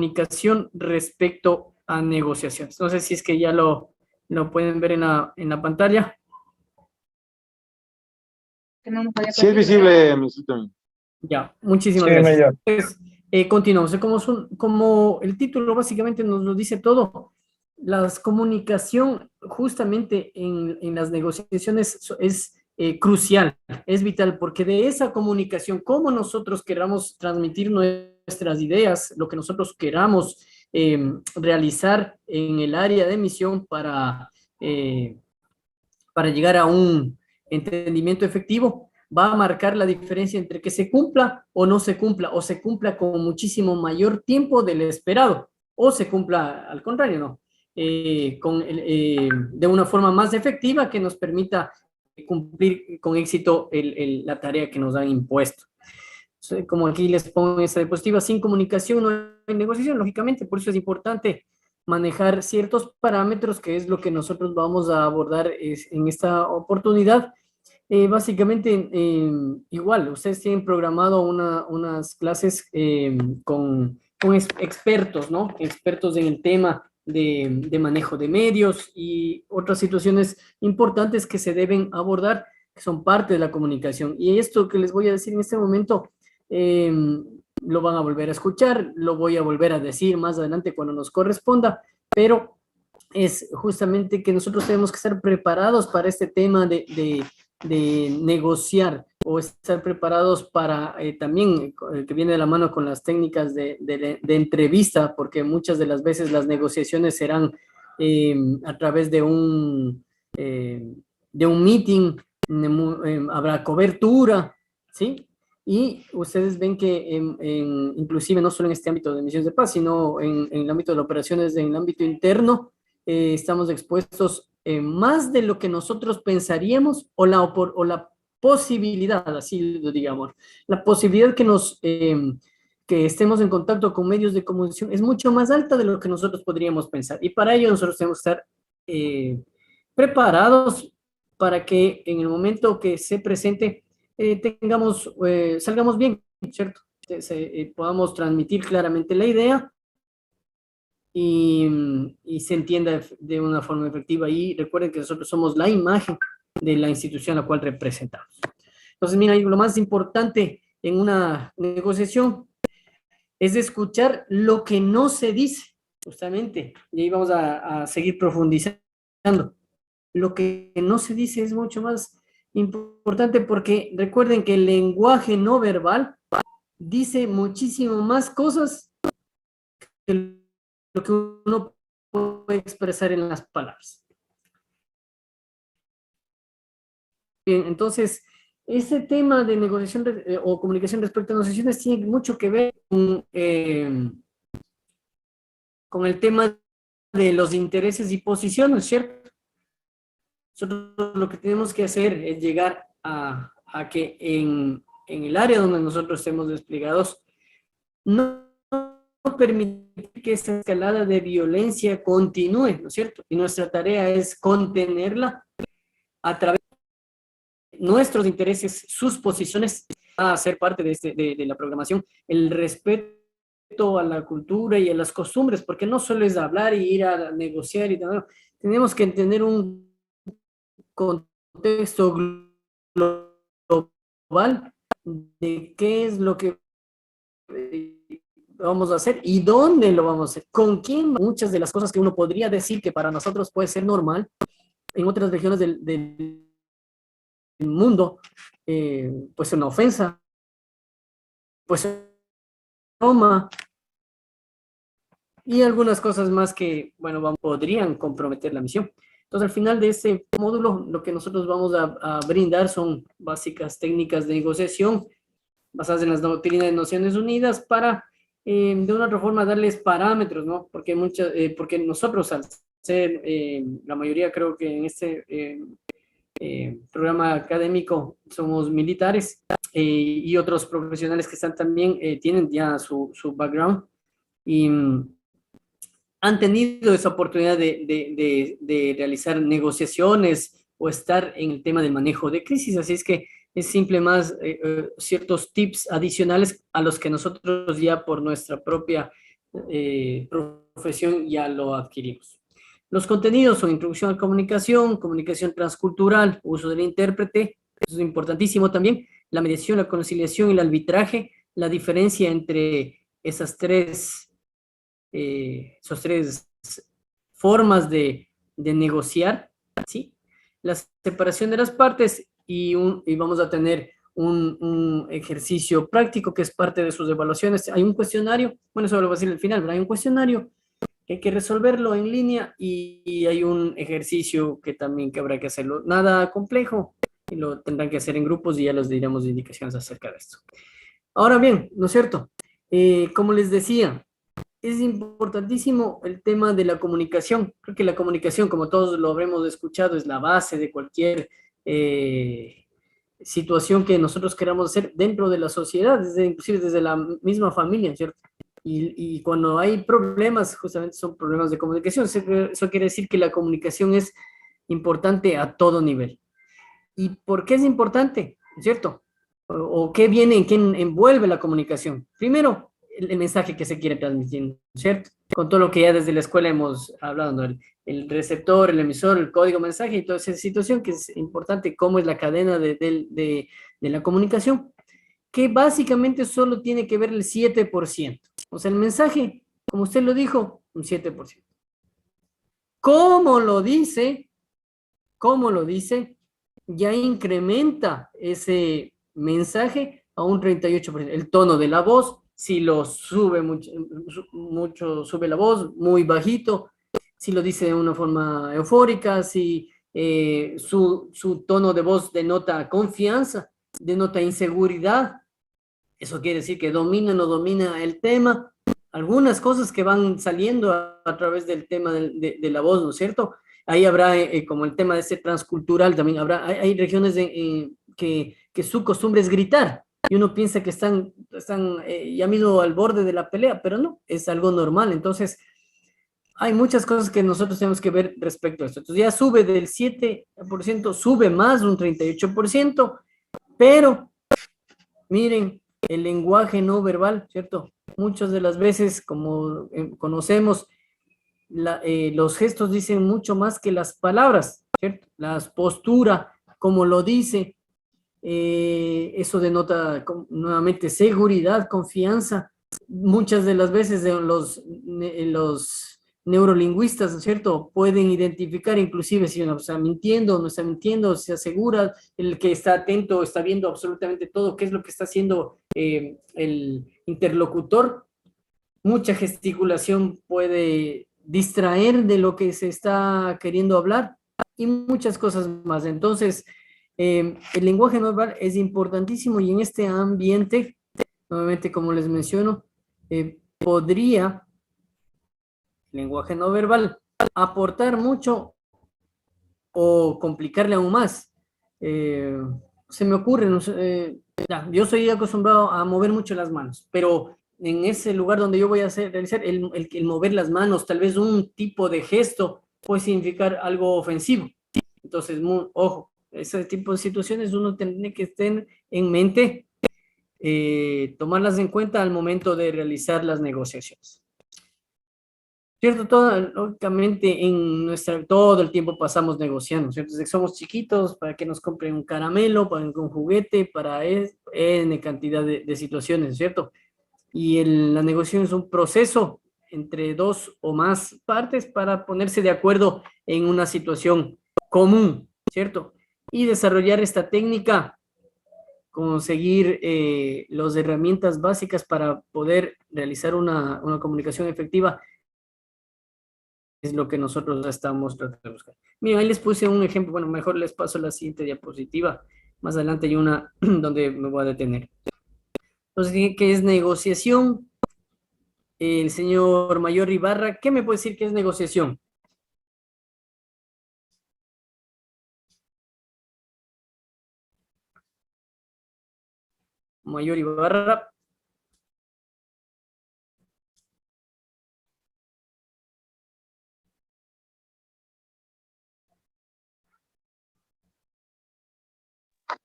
comunicación respecto a negociaciones. No sé si es que ya lo pueden ver en la pantalla. Sí es visible, mi cita. Ya, muchísimas Sí, gracias. mayor. Entonces, continuamos. Como el título básicamente nos lo dice todo, la comunicación justamente en las negociaciones es crucial, es vital, porque de esa comunicación, cómo nosotros queramos transmitir nuestras ideas, lo que nosotros queramos realizar en el área de emisión para llegar a un entendimiento efectivo, va a marcar la diferencia entre que se cumpla o no se cumpla, o se cumpla con muchísimo mayor tiempo del esperado, o se cumpla al contrario, ¿no? De una forma más efectiva que nos permita cumplir con éxito la tarea que nos han impuesto. Como aquí les pongo esa diapositiva, sin comunicación no hay negociación, lógicamente, por eso es importante manejar ciertos parámetros, que es lo que nosotros vamos a abordar en esta oportunidad. Básicamente, igual, ustedes tienen programado unas clases con expertos, ¿no? Expertos en el tema de manejo de medios y otras situaciones importantes que se deben abordar, que son parte de la comunicación. Y esto que les voy a decir en este momento, eh, lo van a volver a escuchar, lo voy a volver a decir más adelante cuando nos corresponda, pero es justamente que nosotros tenemos que estar preparados para este tema de negociar o estar preparados para también, que viene de la mano con las técnicas de entrevista, porque muchas de las veces las negociaciones serán a través de un meeting, habrá cobertura, ¿sí? Y ustedes ven que inclusive no solo en este ámbito de misiones de paz, sino en el ámbito de las operaciones, en el ámbito interno, estamos expuestos más de lo que nosotros pensaríamos o la posibilidad, así lo digamos, la posibilidad que estemos en contacto con medios de comunicación es mucho más alta de lo que nosotros podríamos pensar. Y para ello nosotros tenemos que estar preparados para que en el momento que se presente salgamos bien, ¿cierto? Podamos transmitir claramente la idea y se entienda de una forma efectiva. Y recuerden que nosotros somos la imagen de la institución a la cual representamos. Entonces, mira, lo más importante en una negociación es escuchar lo que no se dice, justamente. Y ahí vamos a seguir profundizando. Lo que no se dice es mucho más importante porque recuerden que el lenguaje no verbal dice muchísimo más cosas que lo que uno puede expresar en las palabras. Bien, entonces, ese tema de negociación o comunicación respecto a negociaciones tiene mucho que ver con el tema de los intereses y posiciones, ¿cierto? Nosotros lo que tenemos que hacer es llegar a que en el área donde nosotros estemos desplegados, no permitir que esa escalada de violencia continúe, ¿no es cierto? Y nuestra tarea es contenerla a través de nuestros intereses, sus posiciones, a ser parte de la programación, el respeto a la cultura y a las costumbres, porque no solo es hablar y ir a negociar y tal, tenemos que entender un contexto global de qué es lo que vamos a hacer y dónde lo vamos a hacer, con quién. Muchas de las cosas que uno podría decir que para nosotros puede ser normal, en otras regiones del mundo, pues una ofensa, pues broma y algunas cosas más que, bueno, podrían comprometer la misión. Entonces, al final de este módulo, lo que nosotros vamos a brindar son básicas técnicas de negociación basadas en las doctrinas de Naciones Unidas para, de una otra forma, darles parámetros, ¿no? Porque porque nosotros, al ser, la mayoría creo que en este programa académico somos militares y otros profesionales que están también, tienen ya su background y han tenido esa oportunidad de realizar negociaciones o estar en el tema del manejo de crisis. Así es que es simple más ciertos tips adicionales a los que nosotros ya por nuestra propia profesión ya lo adquirimos. Los contenidos son introducción a la comunicación, comunicación transcultural, uso del intérprete, eso es importantísimo también, la mediación, la conciliación y el arbitraje, la diferencia entre esas tres formas de negociar, ¿sí? La separación de las partes y vamos a tener un ejercicio práctico que es parte de sus evaluaciones. Hay un cuestionario, bueno, eso lo voy a decir al final, pero hay un cuestionario que hay que resolverlo en línea y hay un ejercicio que también que habrá que hacerlo. Nada complejo, y lo tendrán que hacer en grupos y ya les diremos indicaciones acerca de esto. Ahora bien, ¿no es cierto? Como les decía, es importantísimo el tema de la comunicación. Creo que la comunicación, como todos lo habremos escuchado, es la base de cualquier situación que nosotros queramos hacer dentro de la sociedad, inclusive desde la misma familia, ¿cierto? Y cuando hay problemas, justamente son problemas de comunicación. Eso quiere decir que la comunicación es importante a todo nivel. ¿Y por qué es importante? ¿Cierto? ¿O qué viene, en qué envuelve la comunicación? Primero, el mensaje que se quiere transmitir, ¿cierto? Con todo lo que ya desde la escuela hemos hablado, ¿no? El receptor, el emisor, el código mensaje y toda esa situación que es importante, cómo es la cadena de la comunicación, que básicamente solo tiene que ver el 7%. O sea, el mensaje, como usted lo dijo, un 7%. ¿Cómo lo dice? ¿Cómo lo dice? Ya incrementa ese mensaje a un 38%. El tono de la voz, si lo sube mucho sube la voz, muy bajito, si lo dice de una forma eufórica, si su tono de voz denota confianza, denota inseguridad, eso quiere decir que domina o no domina el tema. Algunas cosas que van saliendo a través del tema de la voz, ¿no es cierto? Ahí habrá, como el tema de ese transcultural, también hay regiones que su costumbre es gritar, y uno piensa que están ya mismo al borde de la pelea, pero no, es algo normal. Entonces, hay muchas cosas que nosotros tenemos que ver respecto a esto. Entonces, ya sube del 7%, sube más, un 38%, pero miren, el lenguaje no verbal, ¿cierto? Muchas de las veces, como conocemos, los gestos dicen mucho más que las palabras, ¿cierto? La postura, como lo dice, eso denota nuevamente seguridad, confianza. Muchas de las veces los neurolingüistas, ¿no es cierto?, pueden identificar inclusive si uno está mintiendo o no está mintiendo, se asegura, el que está atento está viendo absolutamente todo, qué es lo que está haciendo el interlocutor. Mucha gesticulación puede distraer de lo que se está queriendo hablar y muchas cosas más. Entonces, el lenguaje no verbal es importantísimo y en este ambiente, nuevamente como les menciono, podría el lenguaje no verbal aportar mucho o complicarle aún más. Se me ocurre, no sé, yo soy acostumbrado a mover mucho las manos, pero en ese lugar donde yo voy a realizar el mover las manos, tal vez un tipo de gesto puede significar algo ofensivo. Entonces, ojo, ese tipo de situaciones uno tiene que tener en mente, tomarlas en cuenta al momento de realizar las negociaciones. ¿Cierto? Lógicamente, todo el tiempo pasamos negociando, ¿cierto? Desde que somos chiquitos, para que nos compren un caramelo, para un juguete, para N cantidad de situaciones, ¿cierto? Y la negociación es un proceso entre dos o más partes para ponerse de acuerdo en una situación común, ¿cierto? Y desarrollar esta técnica, conseguir las herramientas básicas para poder realizar una comunicación efectiva, es lo que nosotros estamos tratando de buscar. Miren, ahí les puse un ejemplo, bueno, mejor les paso la siguiente diapositiva. Más adelante hay una donde me voy a detener. Entonces, ¿qué es negociación? El señor Mayor Ibarra, ¿qué me puede decir que es negociación? Mayor Ibarra.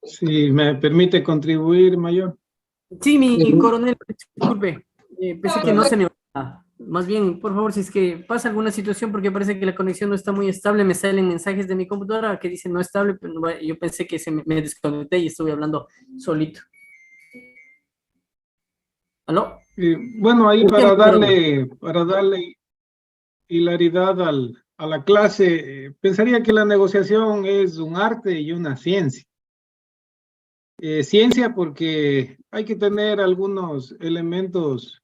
Si me permite contribuir, mayor. Sí, mi coronel, disculpe, pensé que no se me... Más bien, por favor, si es que pasa alguna situación, porque parece que la conexión no está muy estable, me salen mensajes de mi computadora que dicen no estable, pero yo pensé que me desconecté y estuve hablando solito. ¿Aló? Bueno, ahí Dígame, coronel. para darle hilaridad a la clase, pensaría que la negociación es un arte y una ciencia. Ciencia porque hay que tener algunos elementos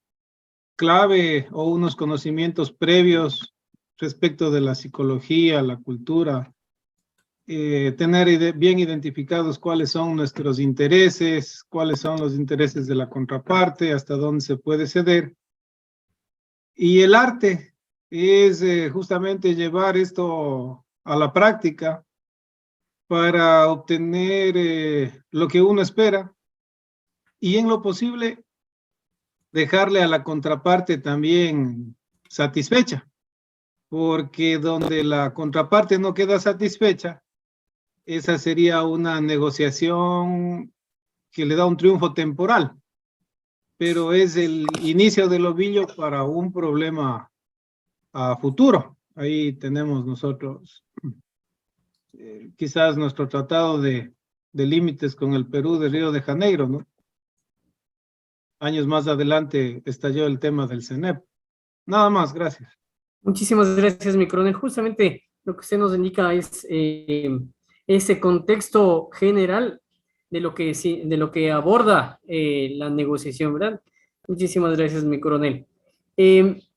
clave o unos conocimientos previos respecto de la psicología, la cultura, tener bien identificados cuáles son nuestros intereses, cuáles son los intereses de la contraparte, hasta dónde se puede ceder. Y el arte es justamente llevar esto a la práctica para obtener lo que uno espera y en lo posible dejarle a la contraparte también satisfecha, porque donde la contraparte no queda satisfecha, esa sería una negociación que le da un triunfo temporal, pero es el inicio del ovillo para un problema a futuro. Ahí tenemos nosotros quizás nuestro tratado de límites con el Perú de Río de Janeiro, ¿no? Años más adelante estalló el tema del CENEP. Nada más, gracias. Muchísimas gracias, mi coronel. Justamente lo que usted nos indica es ese contexto general de lo que, de lo que aborda la negociación, ¿verdad? Muchísimas gracias, mi coronel.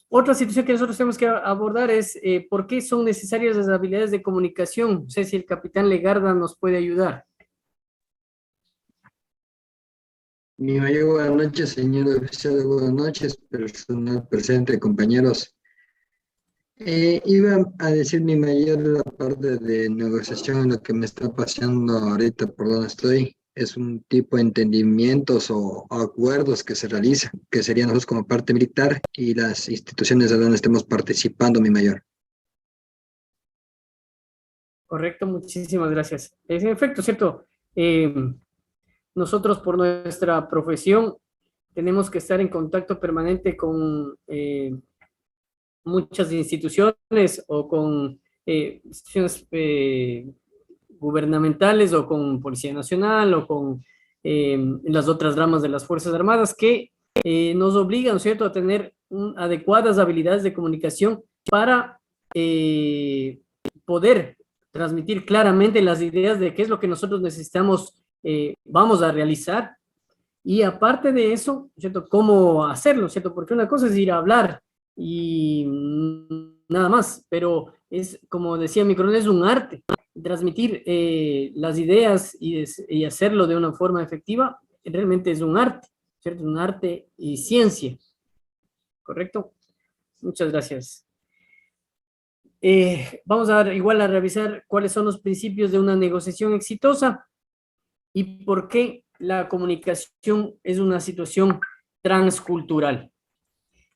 Otra situación que nosotros tenemos que abordar es por qué son necesarias las habilidades de comunicación. No sé si el capitán Legarda nos puede ayudar. Mi mayor buenas noches, señor oficial, buenas noches, personal presente, compañeros. Iba a decir mi mayor la parte de negociación, lo que me está pasando ahorita por donde estoy, es un tipo de entendimientos o acuerdos que se realizan, que serían nosotros como parte militar y las instituciones de donde estemos participando, mi mayor. Correcto, muchísimas gracias. Es en efecto, ¿cierto? Nosotros por nuestra profesión tenemos que estar en contacto permanente con muchas instituciones o con instituciones gubernamentales o con Policía Nacional o con las otras ramas de las Fuerzas Armadas que nos obligan, ¿cierto?, a tener adecuadas habilidades de comunicación para poder transmitir claramente las ideas de qué es lo que nosotros necesitamos, vamos a realizar. Y aparte de eso, ¿cierto?, cómo hacerlo, ¿cierto? Porque una cosa es ir a hablar y nada más, pero es, como decía mi coronel, es un arte. Transmitir las ideas y hacerlo de una forma efectiva, realmente es un arte, ¿cierto? Un arte y ciencia, ¿correcto? Muchas gracias. Vamos a igual a revisar cuáles son los principios de una negociación exitosa y por qué la comunicación es una situación transcultural.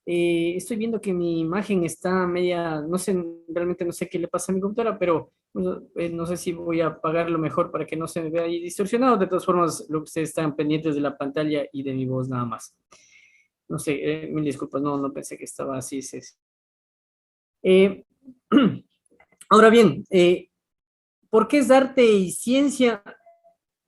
Estoy viendo que mi imagen está media, no sé, realmente no sé qué le pasa a mi computadora, pero no sé si voy a apagarlo mejor para que no se me vea ahí distorsionado. De todas formas, lo que ustedes están pendientes de la pantalla y de mi voz nada más. No sé, mil disculpas, no pensé que estaba así. Ahora bien, ¿por qué es arte y ciencia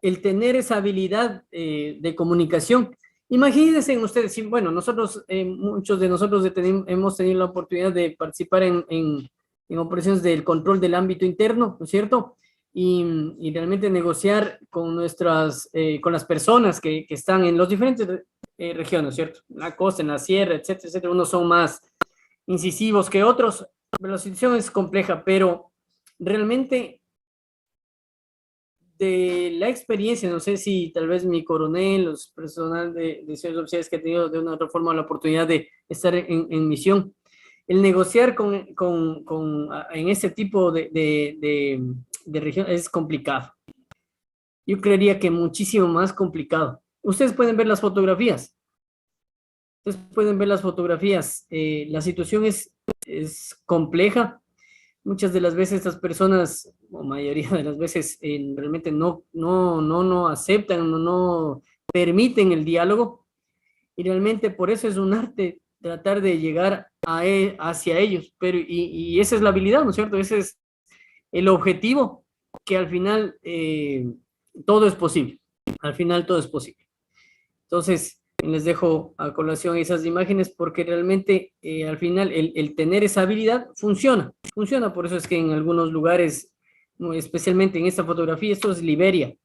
el tener esa habilidad de comunicación? Imagínense ustedes, bueno, nosotros, muchos de nosotros hemos tenido la oportunidad de participar en operaciones del control del ámbito interno, ¿no es cierto? Y realmente negociar con con las personas que están en las diferentes regiones, ¿cierto? En la costa, en la sierra, etcétera, etcétera. Unos son más incisivos que otros, pero la situación es compleja, pero realmente de la experiencia, no sé si tal vez mi coronel, los personal de señores oficiales que ha tenido de una u otra forma la oportunidad de estar en misión, el negociar en este tipo de región es complicado. Yo creería que muchísimo más complicado. Ustedes pueden ver las fotografías. La situación es compleja. Muchas de las veces estas personas, o mayoría de las veces, realmente no aceptan, no permiten el diálogo. Y realmente por eso es un arte tratar de llegar hacia ellos, pero y esa es la habilidad, ¿no es cierto? Ese es el objetivo, que al final todo es posible, al final todo es posible. Entonces, les dejo a colación esas imágenes porque realmente al final el tener esa habilidad funciona, por eso es que en algunos lugares, especialmente en esta fotografía, esto es Liberia,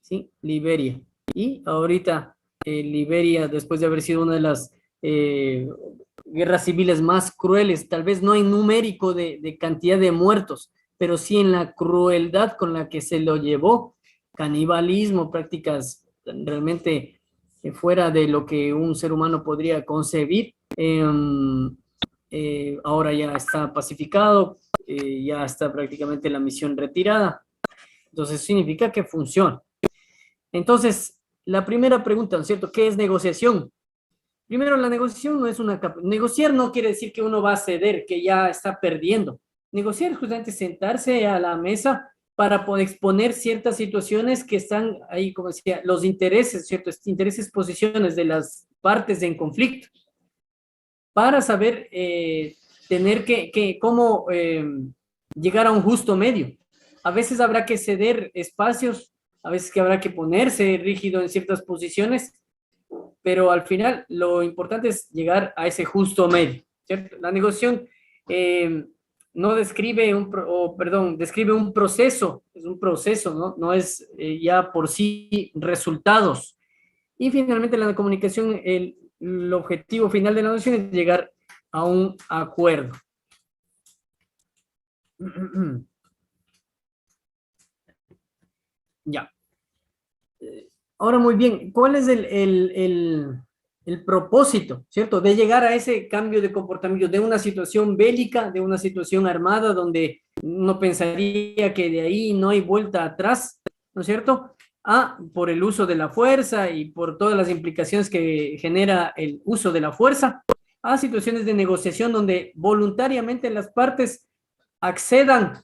¿sí? Liberia. Y ahorita Liberia, después de haber sido una de las guerras civiles más crueles, tal vez no en numérico de cantidad de muertos, pero sí en la crueldad con la que se lo llevó, canibalismo, prácticas realmente fuera de lo que un ser humano podría concebir. Ahora ya está pacificado, ya está prácticamente la misión retirada, entonces significa que funciona. Entonces, la primera pregunta, ¿no es cierto? ¿Qué es negociación? Primero, la negociación no es negociar no quiere decir que uno va a ceder, que ya está perdiendo. Negociar es justamente sentarse a la mesa para poder exponer ciertas situaciones que están ahí, como decía, los intereses, ¿cierto? Intereses, posiciones de las partes en conflicto, para saber tener cómo llegar a un justo medio. A veces habrá que ceder espacios, a veces que habrá que ponerse rígido en ciertas posiciones, pero al final lo importante es llegar a ese justo medio, ¿cierto? La negociación no describe describe un proceso, es un proceso, ¿no? No es ya por sí resultados. Y finalmente la comunicación, el objetivo final de la negociación es llegar a un acuerdo. Ya. Ahora muy bien, ¿cuál es el propósito, ¿cierto? De llegar a ese cambio de comportamiento de una situación bélica, de una situación armada, donde uno pensaría que de ahí no hay vuelta atrás, ¿no es cierto? Por el uso de la fuerza y por todas las implicaciones que genera el uso de la fuerza, a situaciones de negociación donde voluntariamente las partes accedan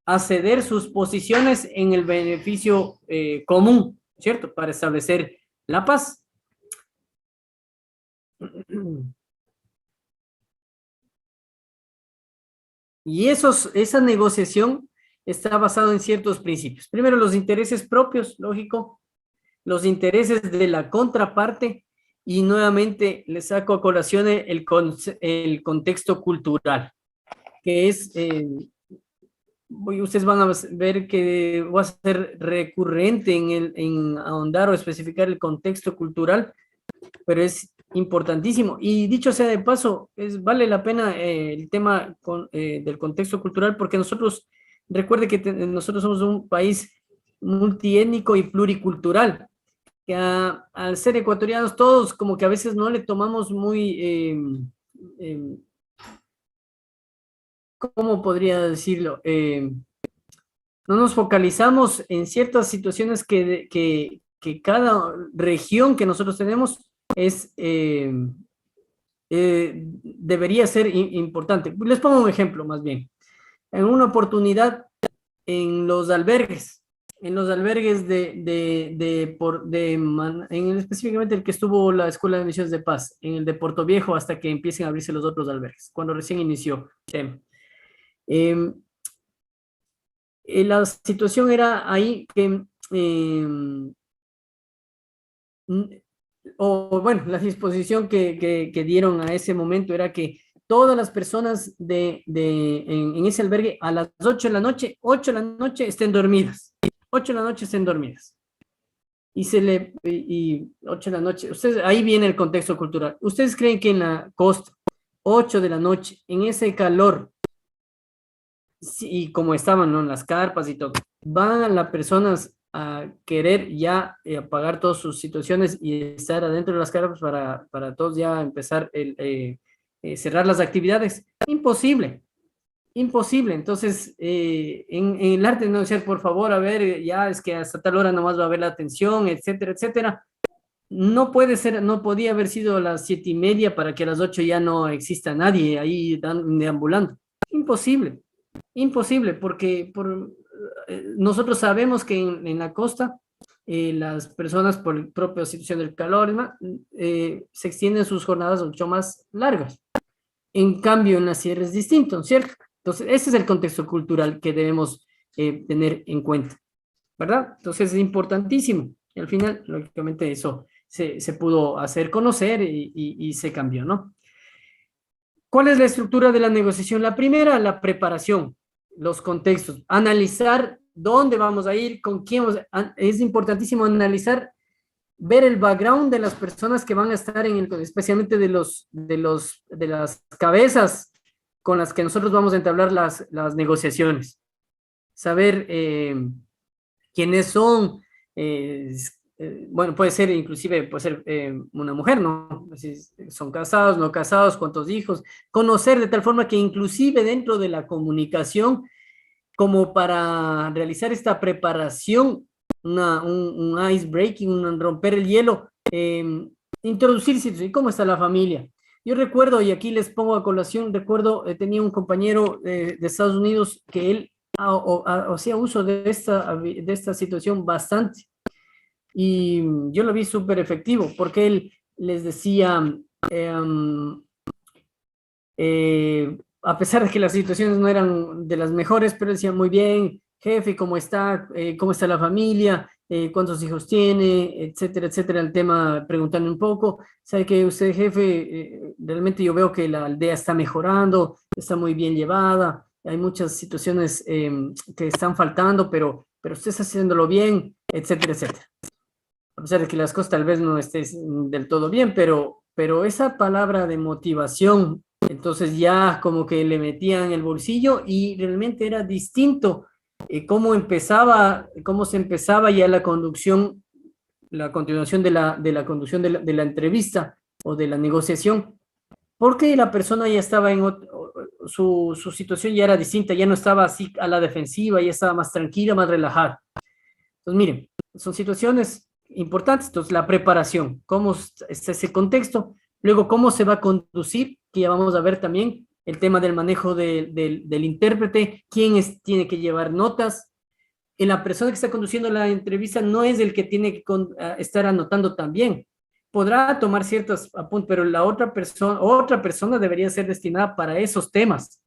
a ceder sus posiciones en el beneficio común, ¿cierto? Para establecer la paz. Y esa negociación está basada en ciertos principios. Primero, los intereses propios, lógico, los intereses de la contraparte, y nuevamente les saco a colación el contexto cultural, que es, ustedes van a ver que va a ser recurrente en ahondar o especificar el contexto cultural, pero es importantísimo. Y dicho sea de paso, vale la pena el tema del contexto cultural, porque recuerde que nosotros somos un país multiétnico y pluricultural, que al ser ecuatorianos todos como que a veces no le tomamos muy, ¿cómo podría decirlo? No nos focalizamos en ciertas situaciones que cada región que nosotros tenemos debería ser importante. Les pongo un ejemplo más bien. En una oportunidad en los albergues específicamente el que estuvo la Escuela de Misiones de Paz, en el de Puerto Viejo, hasta que empiecen a abrirse los otros albergues, cuando recién inició el tema. La situación era ahí que la disposición que dieron a ese momento era que todas las personas en ese albergue a las 8 de la noche, 8 de la noche estén dormidas. 8 de la noche estén dormidas. Y 8 de la noche, ahí viene el contexto cultural. ¿Ustedes creen que en la costa, 8 de la noche, en ese calor, y como estaban, ¿no?, en las carpas y todo, van las personas a querer ya apagar todas sus situaciones y estar adentro de las carpas para todos ya empezar cerrar las actividades? Imposible. Entonces, en el arte de negociar, por favor, a ver, ya es que hasta tal hora nomás va a haber la atención, etcétera, etcétera. No puede ser, no podía haber sido a las 7:30 para que a las 8 ya no exista nadie ahí deambulando. Imposible, porque nosotros sabemos que en la costa las personas por la propia situación del calor, se extienden sus jornadas mucho más largas. En cambio, en la sierra es distinto, ¿cierto? Entonces, ese es el contexto cultural que debemos tener en cuenta, ¿verdad? Entonces, es importantísimo. Y al final, lógicamente, eso se pudo hacer conocer y se cambió, ¿no? ¿Cuál es la estructura de la negociación? La primera, la preparación, los contextos, analizar dónde vamos a ir, con quién es importantísimo analizar, ver el background de las personas que van a estar en el, especialmente de las cabezas con las que nosotros vamos a entablar las negociaciones. Saber quiénes son, bueno, puede ser inclusive, puede ser una mujer, ¿no? Si son casados, no casados, cuántos hijos, conocer de tal forma que inclusive dentro de la comunicación, como para realizar esta preparación, un ice breaking, un romper el hielo, introducirse, ¿cómo está la familia? Yo recuerdo, y aquí les pongo a colación, recuerdo, tenía un compañero de Estados Unidos que él hacía uso de esta situación bastante, y yo lo vi súper efectivo, porque él les decía, a pesar de que las situaciones no eran de las mejores, pero decía, muy bien, jefe, ¿cómo está? ¿Cómo está la familia? ¿Cuántos hijos tiene? Etcétera, etcétera. El tema, preguntando un poco, ¿sabe que usted, jefe, realmente yo veo que la aldea está mejorando, está muy bien llevada, hay muchas situaciones que están faltando, pero usted está haciéndolo bien, etcétera, etcétera. A pesar de que las cosas tal vez no estén del todo bien, pero esa palabra de motivación, entonces ya como que le metían el bolsillo y realmente era distinto cómo se empezaba ya la conducción, la continuación de la conducción de la entrevista o de la negociación, porque la persona ya estaba su situación ya era distinta, ya no estaba así a la defensiva, ya estaba más tranquila, más relajada. Entonces, miren, son situaciones importantes. Entonces, la preparación, cómo está ese contexto, luego cómo se va a conducir, que ya vamos a ver también el tema del manejo del intérprete, tiene que llevar notas. Y la persona que está conduciendo la entrevista no es el que tiene que estar anotando también. Podrá tomar ciertos apuntes, pero otra persona debería ser destinada para esos temas,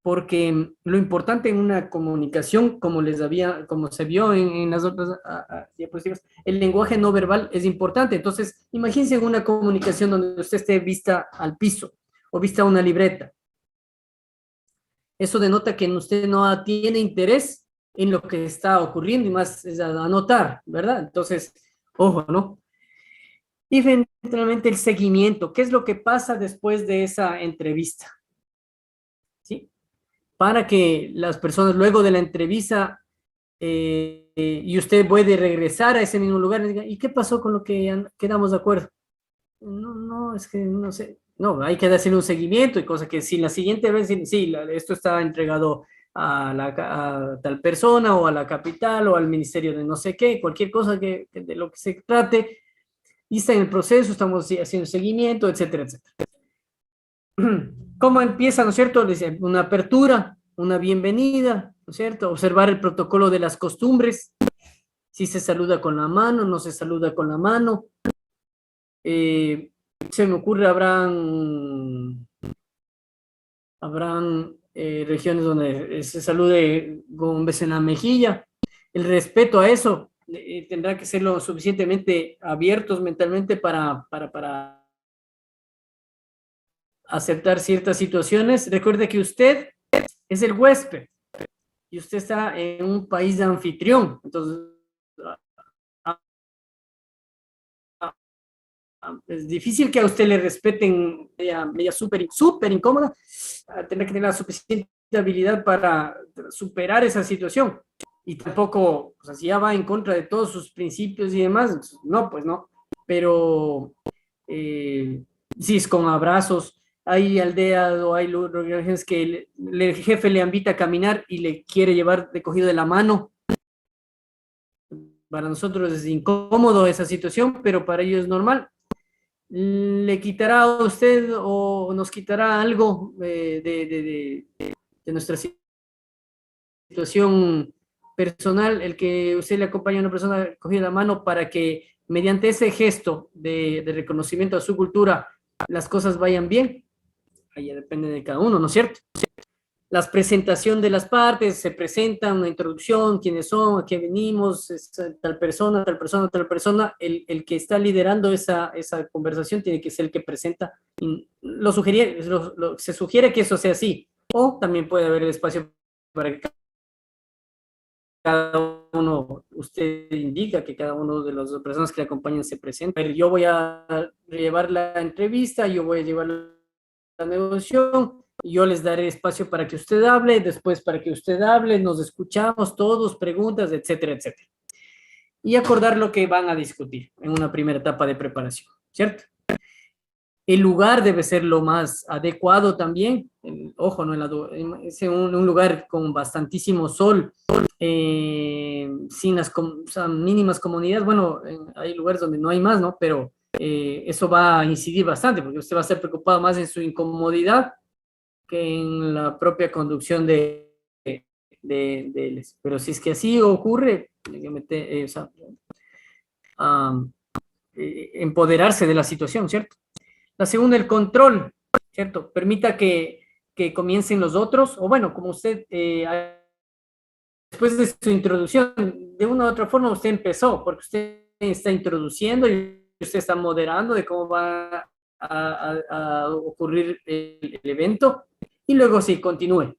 porque lo importante en una comunicación, como se vio en las otras diapositivas, el lenguaje no verbal es importante. Entonces, imagínense en una comunicación donde usted esté vista al piso o vista a una libreta. Eso denota que usted no tiene interés en lo que está ocurriendo y más es anotar, ¿verdad? Entonces, ojo, ¿no? Y finalmente el seguimiento. ¿Qué es lo que pasa después de esa entrevista? ¿Sí? Para que las personas luego de la entrevista y usted puede regresar a ese mismo lugar y diga, ¿y qué pasó con lo que quedamos de acuerdo? No, no, es que no sé. No, hay que hacer un seguimiento y cosa que si la siguiente vez, sí, esto está entregado a tal persona o a la capital o al ministerio de no sé qué, cualquier cosa de lo que se trate, y está en el proceso, estamos haciendo seguimiento, etcétera, etcétera. ¿Cómo empieza, no es cierto? Dice, una apertura, una bienvenida, ¿no es cierto? Observar el protocolo de las costumbres, si se saluda con la mano, no se saluda con la mano. Se me ocurre, habrán regiones donde se salude con un beso en la mejilla. El respeto a eso tendrá que ser lo suficientemente abiertos mentalmente para aceptar ciertas situaciones. Recuerde que usted es el huésped y usted está en un país de anfitrión. Entonces, es difícil que a usted le respeten media súper incómoda. Tendrá que tener la suficiente habilidad para superar esa situación. Y tampoco, o sea, si ya va en contra de todos sus principios y demás, no, pues no. Pero si es con abrazos, hay aldeas o hay regiones que el jefe le invita a caminar y le quiere llevar de cogido de la mano. Para nosotros es incómodo esa situación, pero para ellos es normal. ¿Le quitará a usted o nos quitará algo de nuestra situación personal, el que usted le acompaña a una persona cogida la mano para que mediante ese gesto de reconocimiento a su cultura las cosas vayan bien. Ahí ya depende de cada uno, ¿no es cierto? La presentación de las partes, se presenta una introducción, quiénes son, a qué venimos, es tal persona, tal persona, tal persona. El que está liderando esa conversación tiene que ser el que presenta. Se sugiere que eso sea así. O también puede haber el espacio para que cada uno, usted indica que cada uno de las personas que le acompañan se presenta. Yo voy a llevar la entrevista, yo voy a llevar la negociación, yo les daré espacio para que usted hable, después para que usted hable, nos escuchamos todos, preguntas, etcétera, etcétera. Y acordar lo que van a discutir en una primera etapa de preparación, ¿cierto? El lugar debe ser lo más adecuado también, ojo, no es un lugar con bastantísimo sol, sin las mínimas comunidades. Bueno, hay lugares donde no hay más, ¿no? Pero eso va a incidir bastante, porque usted va a estar preocupado más en su incomodidad que en la propia conducción de ellos. Pero si es que así ocurre, empoderarse de la situación, ¿cierto? La segunda, el control, ¿cierto? Permita que comiencen los otros, o bueno, como usted, después de su introducción, de una u otra forma usted empezó, porque usted está introduciendo y usted está moderando de cómo va a ocurrir el evento, y luego sí, continúe.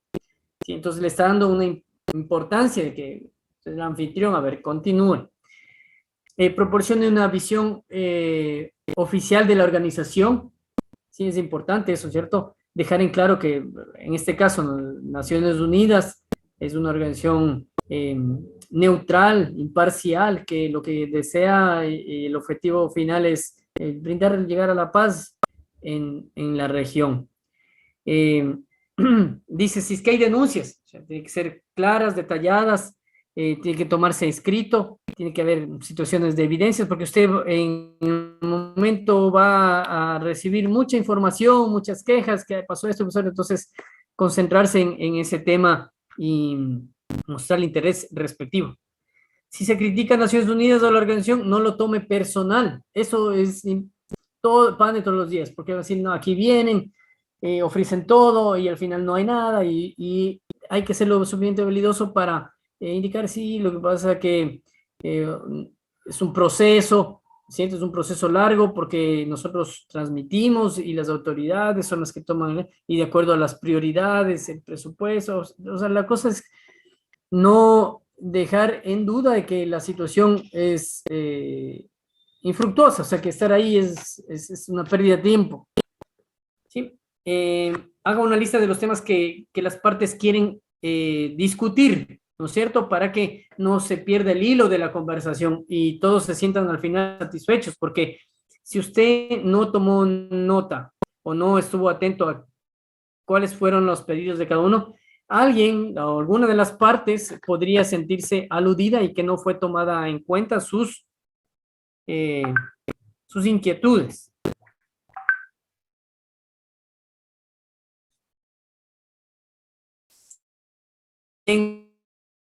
¿Sí? Entonces le está dando una importancia de que el anfitrión, a ver, continúe. Proporcione una visión oficial de la organización. Sí, es importante eso, ¿cierto? Dejar en claro que en este caso Naciones Unidas es una organización neutral, imparcial, que lo que desea, el objetivo final es llegar a la paz en la región. Dice, si es que hay denuncias, o sea, tienen que ser claras, detalladas, tiene que tomarse escrito, tiene que haber situaciones de evidencias, porque usted en un momento va a recibir mucha información, muchas quejas, que pasó esto, entonces concentrarse en ese tema y mostrar el interés respectivo. Si se critica a Naciones Unidas o la organización, no lo tome personal. Eso es todo, pan de todos los días, porque va a decir, no, aquí vienen, ofrecen todo y al final no hay nada, y hay que ser lo suficientemente habilidoso para indicar, sí, lo que pasa es que es un proceso, ¿cierto? Es un proceso largo porque nosotros transmitimos y las autoridades son las que toman, y de acuerdo a las prioridades, el presupuesto, o sea, la cosa es no dejar en duda de que la situación es infructuosa, o sea, que estar ahí es una pérdida de tiempo. ¿Sí? Haga una lista de los temas que las partes quieren discutir, ¿no es cierto? Para que no se pierda el hilo de la conversación y todos se sientan al final satisfechos, porque si usted no tomó nota o no estuvo atento a cuáles fueron los pedidos de cada uno, alguien o alguna de las partes podría sentirse aludida y que no fue tomada en cuenta sus inquietudes. En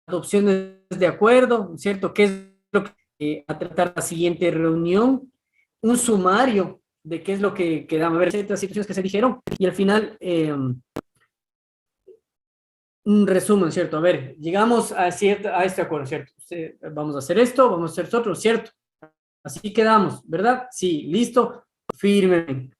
adopciones de acuerdo, ¿cierto? ¿Qué es lo que a tratar la siguiente reunión? Un sumario de qué es lo que quedamos, a ver ciertas situaciones que se dijeron, y al final un resumen, ¿cierto? A ver, llegamos a este acuerdo, ¿cierto? Vamos a hacer esto, vamos a hacer esto otro, ¿cierto? Así quedamos, ¿verdad? Sí, listo, firmen.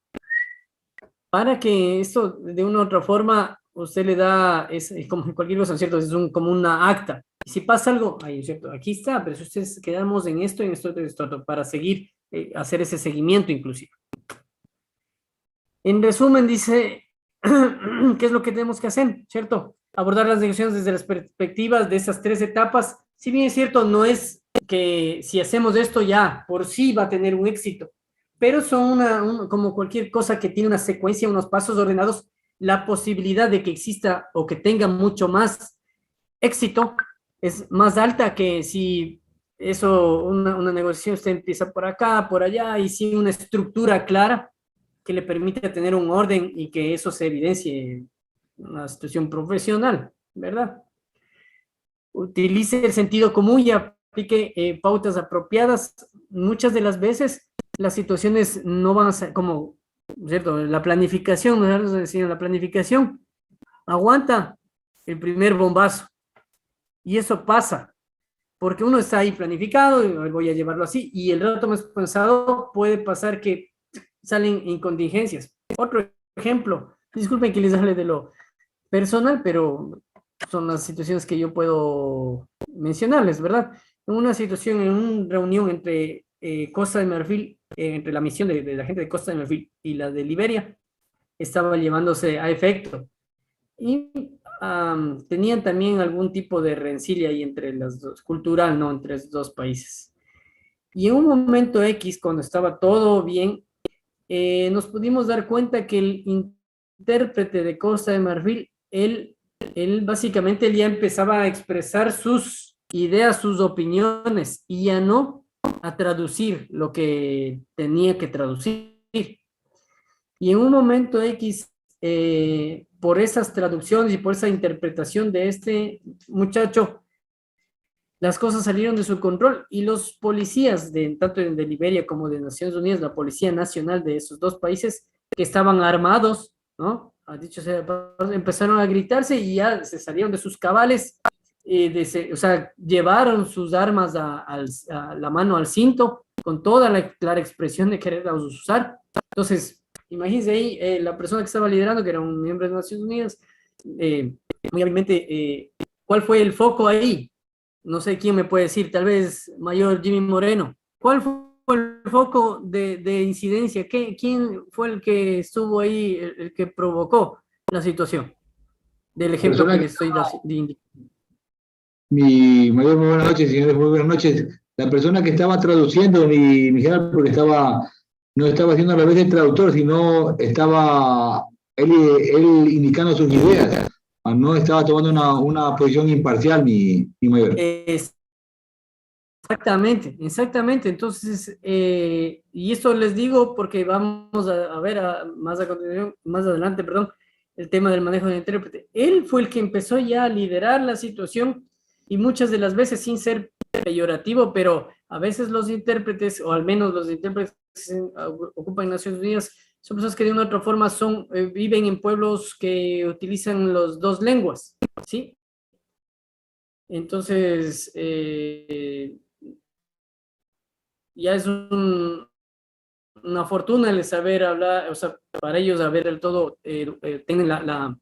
Para que esto de una u otra forma usted le da, es como cualquier cosa, ¿cierto? Es como una acta. Y si pasa algo, ahí, ¿cierto? Aquí está, pero si ustedes quedamos en esto, para seguir, hacer ese seguimiento inclusive. En resumen, dice, ¿qué es lo que tenemos que hacer, ¿cierto? Abordar las negociaciones desde las perspectivas de esas 3 etapas. Si bien es cierto, no es que si hacemos esto ya por sí va a tener un éxito, pero son como cualquier cosa que tiene una secuencia, unos pasos ordenados, la posibilidad de que exista o que tenga mucho más éxito es más alta que si una negociación usted empieza por acá, por allá, y sin una estructura clara que le permita tener un orden y que eso se evidencie en una situación profesional, ¿verdad? utilice el sentido común y aplique pautas apropiadas. Muchas de las veces las situaciones no van a ser como, ¿cierto? La planificación, nosotros decimos, la planificación aguanta el primer bombazo. Y eso pasa, porque uno está ahí planificado, y voy a llevarlo así, y el rato más pensado puede pasar que salen incontingencias. Otro ejemplo, disculpen que les hable de lo personal, pero son las situaciones que yo puedo mencionarles, ¿verdad? En una situación, en una reunión entre Costa de Marfil, entre la misión de la gente de Costa de Marfil y la de Liberia, estaba llevándose a efecto. Y tenían también algún tipo de rencilla ahí entre las dos, cultural, ¿no? Entre los dos países. Y en un momento X, cuando estaba todo bien, nos pudimos dar cuenta que el intérprete de Costa de Marfil, él básicamente ya empezaba a expresar sus ideas, sus opiniones, y ya no a traducir lo que tenía que traducir. Y en un momento X, por esas traducciones y por esa interpretación de este muchacho, las cosas salieron de su control y los policías, tanto de Liberia como de Naciones Unidas, la Policía Nacional de esos dos países, que estaban armados, ¿no? Dicho sea, empezaron a gritarse y ya se salieron de sus cabales, o sea, llevaron sus armas a la mano al cinto, con toda la clara expresión de quererlas usar. Entonces, imagínense ahí, la persona que estaba liderando, que era un miembro de Naciones Unidas, muy hábilmente, ¿cuál fue el foco ahí? No sé quién me puede decir, tal vez mayor Jimmy Moreno. ¿Cuál fue el foco de incidencia? ¿Quién fue el que estuvo ahí, el que provocó la situación? Del ejemplo que les estoy indicando. Mi mayor, muy buenas noches, señores, muy buenas noches. La persona que estaba traduciendo, mi general, porque no estaba haciendo a la vez de traductor, sino estaba él indicando sus ideas. No estaba tomando una posición imparcial, mi mayor. Exactamente. Entonces, y esto les digo porque vamos a ver más adelante, perdón, el tema del manejo del intérprete. Él fue el que empezó ya a liderar la situación y muchas de las veces sin ser peyorativo, pero a veces los intérpretes, o al menos los intérpretes que ocupan Naciones Unidas, son personas que de una u otra forma viven en pueblos que utilizan las dos lenguas, ¿sí? Entonces, ya es una fortuna el saber hablar, o sea, para ellos saber del todo, tienen la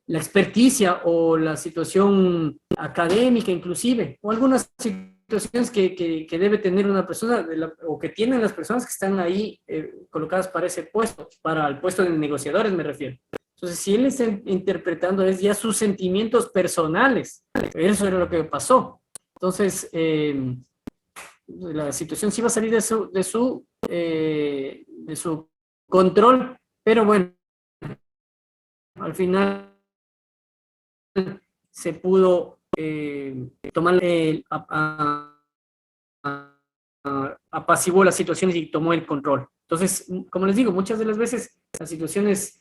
experticia o la situación académica inclusive, o algunas situaciones que debe tener una persona, o que tienen las personas que están ahí colocadas para ese puesto, para el puesto de negociadores me refiero. Entonces, si él está interpretando es ya sus sentimientos personales, eso era lo que pasó. Entonces, la situación sí va a salir de su control, pero bueno, al final se pudo tomar, apaciguó las situaciones y tomó el control. Entonces, como les digo, muchas de las veces las situaciones,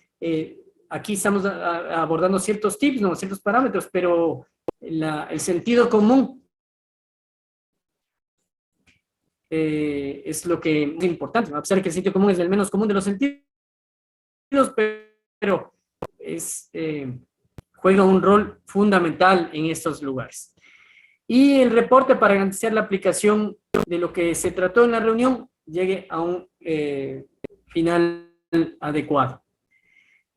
aquí estamos abordando ciertos tips, ¿no? Ciertos parámetros, pero el sentido común es lo que es importante, a pesar de que el sentido común es el menos común de los sentidos, pero juega un rol fundamental en estos lugares. Y el reporte para garantizar la aplicación de lo que se trató en la reunión llegue a un final adecuado.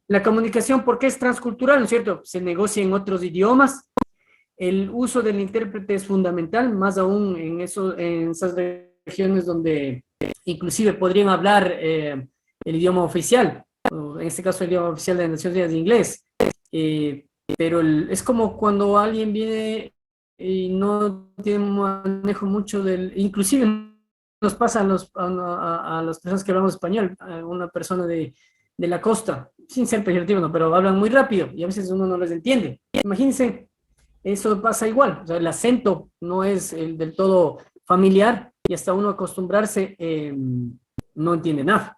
La comunicación, ¿por qué es transcultural? ¿No es cierto? Se negocia en otros idiomas. El uso del intérprete es fundamental, más aún en esas regiones donde inclusive podrían hablar el idioma oficial, en este caso el idioma oficial de las Naciones Unidas de inglés, pero es como cuando alguien viene y no tiene manejo mucho inclusive nos pasa a las personas que hablamos español, a una persona de la costa, sin ser peyorativo, no, pero hablan muy rápido y a veces uno no les entiende. Imagínense, eso pasa igual, o sea, el acento no es del todo familiar y hasta uno acostumbrarse no entiende nada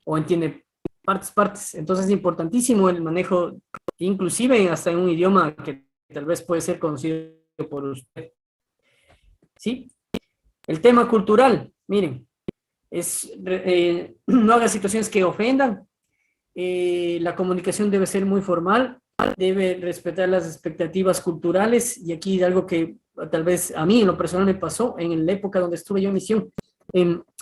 o entiende partes. Entonces es importantísimo el manejo, inclusive hasta en un idioma que tal vez puede ser conocido por usted. ¿Sí? El tema cultural, miren, no haga situaciones que ofendan. La comunicación debe ser muy formal, debe respetar las expectativas culturales, y aquí algo que tal vez a mí en lo personal me pasó en la época donde estuve yo en misión,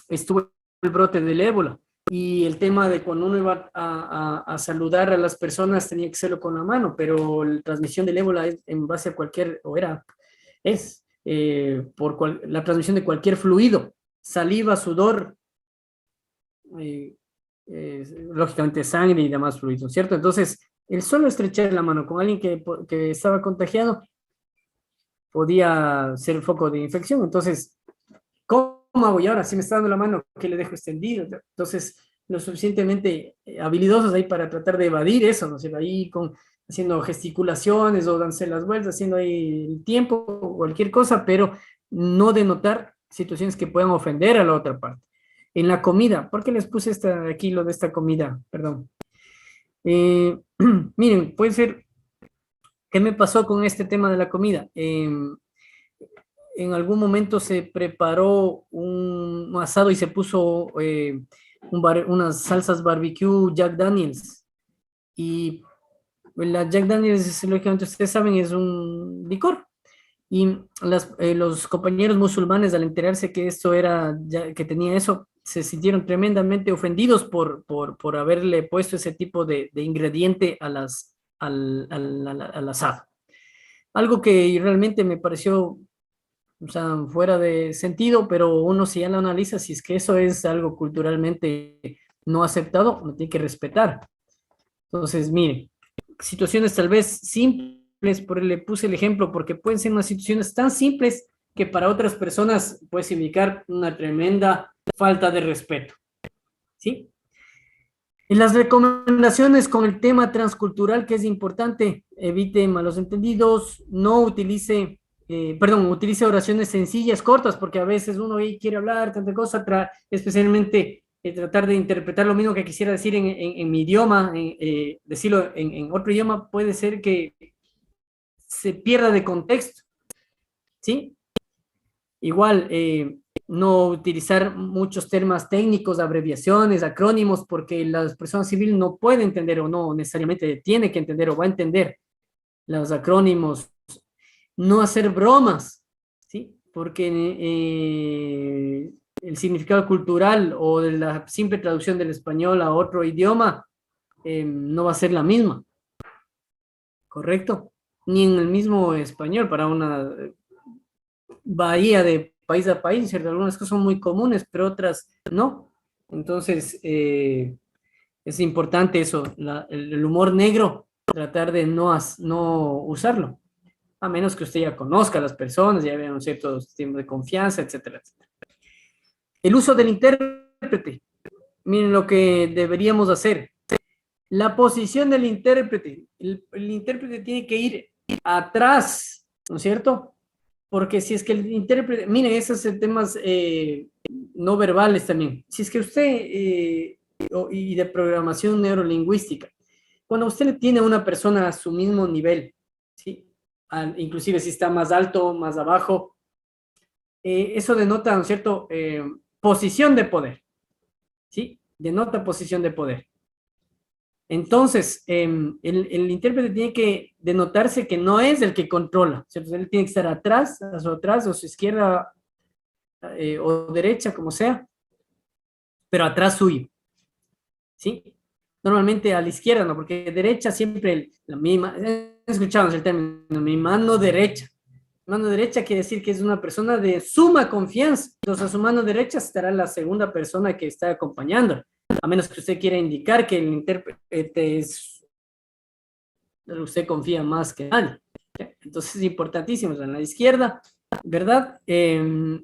estuvo el brote del ébola, y el tema de cuando uno iba a saludar a las personas tenía que hacerlo con la mano, pero la transmisión del ébola es en base a cualquier, la transmisión de cualquier fluido, saliva, sudor, lógicamente sangre y demás fluidos, ¿cierto? Entonces, el solo estrechar la mano con alguien que estaba contagiado podía ser foco de infección. Entonces, ¿cómo hago? Y ahora, si me está dando la mano, ¿qué le dejo extendido? Entonces, lo suficientemente habilidosos ahí para tratar de evadir eso, ¿no? O sea, ahí haciendo gesticulaciones o dándose las vueltas, haciendo ahí el tiempo, cualquier cosa, pero no denotar situaciones que puedan ofender a la otra parte. En la comida, ¿por qué les puse aquí lo de esta comida? Perdón. Miren, puede ser, ¿qué me pasó con este tema de la comida? En algún momento se preparó un asado y se puso unas salsas barbecue Jack Daniels. Y la Jack Daniels, lógicamente ustedes saben, es un licor. Y los compañeros musulmanes, al enterarse que esto que tenía eso, se sintieron tremendamente ofendidos por haberle puesto ese tipo de ingrediente al asado. Algo que realmente me pareció, o sea, fuera de sentido, pero uno si ya lo analiza, si es que eso es algo culturalmente no aceptado, uno tiene que respetar. Entonces, mire, situaciones tal vez simples, le puse el ejemplo, porque pueden ser unas situaciones tan simples que para otras personas puede significar una tremenda falta de respeto. ¿Sí? En las recomendaciones con el tema transcultural, que es importante, evite malos entendidos, no utilice, utilice oraciones sencillas, cortas, porque a veces uno ahí quiere hablar, tanta cosa, especialmente tratar de interpretar lo mismo que quisiera decir en mi idioma, decirlo en otro idioma, puede ser que se pierda de contexto, ¿sí? Igual, no utilizar muchos términos técnicos, abreviaciones, acrónimos, porque la persona civil no puede entender o no necesariamente tiene que entender o va a entender los acrónimos. No hacer bromas, ¿sí? Porque el significado cultural o de la simple traducción del español a otro idioma no va a ser la misma, ¿correcto? Ni en el mismo español para una bahía de país a país, ¿cierto? Algunas cosas son muy comunes, pero otras no. Entonces, es importante eso, el humor negro, tratar de no usarlo, a menos que usted ya conozca a las personas, ya vean un cierto tipo de confianza, etcétera, etcétera. El uso del intérprete. Miren lo que deberíamos hacer. La posición del intérprete. El intérprete tiene que ir atrás, ¿no es cierto? Porque si es que el intérprete, miren, esos temas no verbales también. Si es que usted, y de programación neurolingüística, cuando usted le tiene a una persona a su mismo nivel, ¿sí? Inclusive si está más alto, más abajo, eso denota, ¿no es cierto?, posición de poder, ¿sí? Denota posición de poder. Entonces, el intérprete tiene que denotarse que no es el que controla, ¿cierto? Él tiene que estar atrás, a su izquierda o derecha, como sea, pero atrás suyo, ¿sí? Normalmente a la izquierda, ¿no? Porque derecha siempre la misma, escuchamos el término, mi mano derecha. Mano derecha quiere decir que es una persona de suma confianza. Entonces a su mano derecha estará la segunda persona que está acompañando, a menos que usted quiera indicar que el intérprete usted confía más que nadie. Entonces es importantísimo, en la izquierda, ¿verdad? En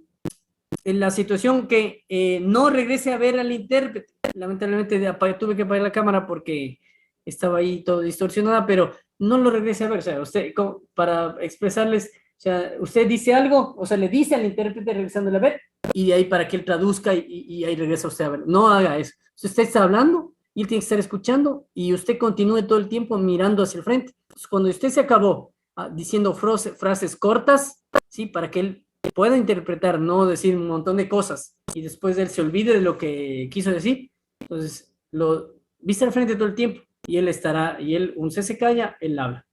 la situación que no regrese a ver al intérprete. Lamentablemente tuve que apagar la cámara porque estaba ahí todo distorsionada, pero no lo regrese a ver. O sea, usted, para expresarles, o sea, usted dice algo, o sea, le dice al intérprete regresándole a ver, y de ahí para que él traduzca y ahí regresa usted a ver. No haga eso. Si usted está hablando y él tiene que estar escuchando y usted continúe todo el tiempo mirando hacia el frente. Entonces, cuando usted se acabó diciendo frases cortas, ¿sí? Para que él pueda interpretar, no decir un montón de cosas y después él se olvide de lo que quiso decir. Entonces, lo viste al frente todo el tiempo y él estará, y él, un se calla, él habla,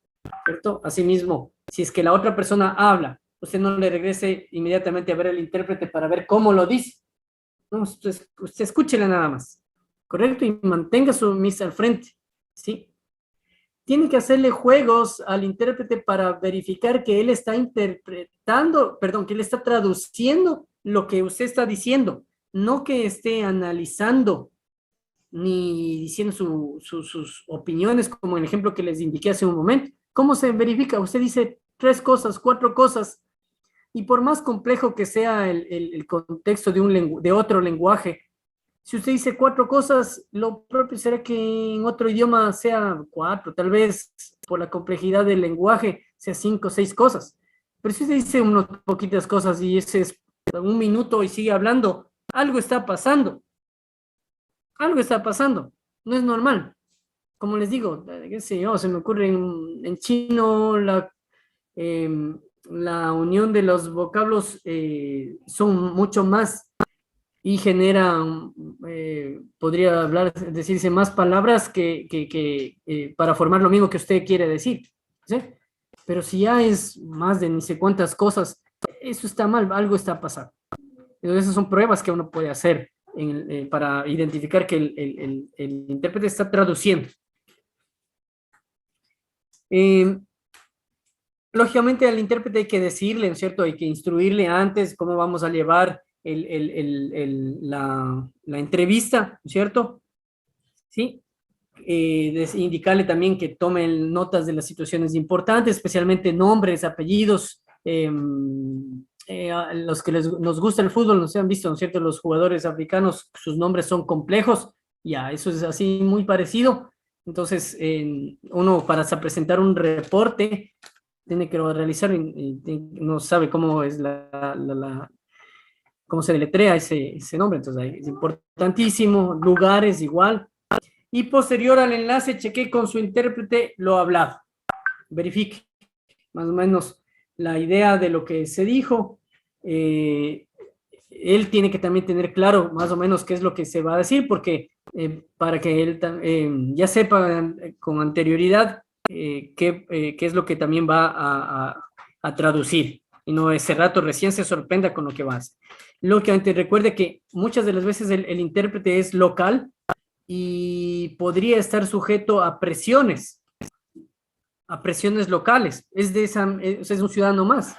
¿cierto? Asimismo, si es que la otra persona habla, usted no le regrese inmediatamente a ver el intérprete para ver cómo lo dice. No, usted escúchela nada más, ¿correcto? Y mantenga su misa al frente, ¿sí? Tiene que hacerle juegos al intérprete para verificar que él está interpretando, perdón, que él está traduciendo lo que usted está diciendo, no que esté analizando ni diciendo sus opiniones, como el ejemplo que les indiqué hace un momento. ¿Cómo se verifica? Usted dice 3 cosas, 4 cosas, y por más complejo que sea el contexto de otro lenguaje, si usted dice 4 cosas, lo propio será que en otro idioma sea 4, tal vez por la complejidad del lenguaje sea 5 o 6 cosas. Pero si usted dice unas poquitas cosas y ese es 1 minuto y sigue hablando, algo está pasando. Algo está pasando. No es normal. Como les digo, qué sé yo, se me ocurre en chino la unión de los vocablos son mucho más y generan, podría decirse más palabras que para formar lo mismo que usted quiere decir, ¿sí? Pero si ya es más de ni sé cuántas cosas, eso está mal, algo está pasando. Entonces, esas son pruebas que uno puede hacer para identificar que el intérprete está traduciendo. Lógicamente al intérprete hay que decirle, ¿no es cierto? Hay que instruirle antes cómo vamos a llevar la entrevista, ¿no es cierto? ¿Sí? Indicarle también que tomen notas de las situaciones importantes, especialmente nombres, apellidos, los que nos gusta el fútbol, nos han visto, ¿no es cierto? Los jugadores africanos, sus nombres son complejos, ya, eso es así muy parecido. Entonces, uno para presentar un reporte tiene que realizar, no sabe cómo es cómo se deletrea ese nombre, entonces es importantísimo, lugares igual. Y posterior al enlace, cheque con su intérprete lo hablado. Verifique más o menos la idea de lo que se dijo. Él tiene que también tener claro más o menos qué es lo que se va a decir, porque para que él ya sepa con anterioridad qué es lo que también va a traducir, y no ese rato recién se sorprenda con lo que va a hacer. Lógicamente recuerde que muchas de las veces el intérprete es local y podría estar sujeto a presiones locales, es un ciudadano más.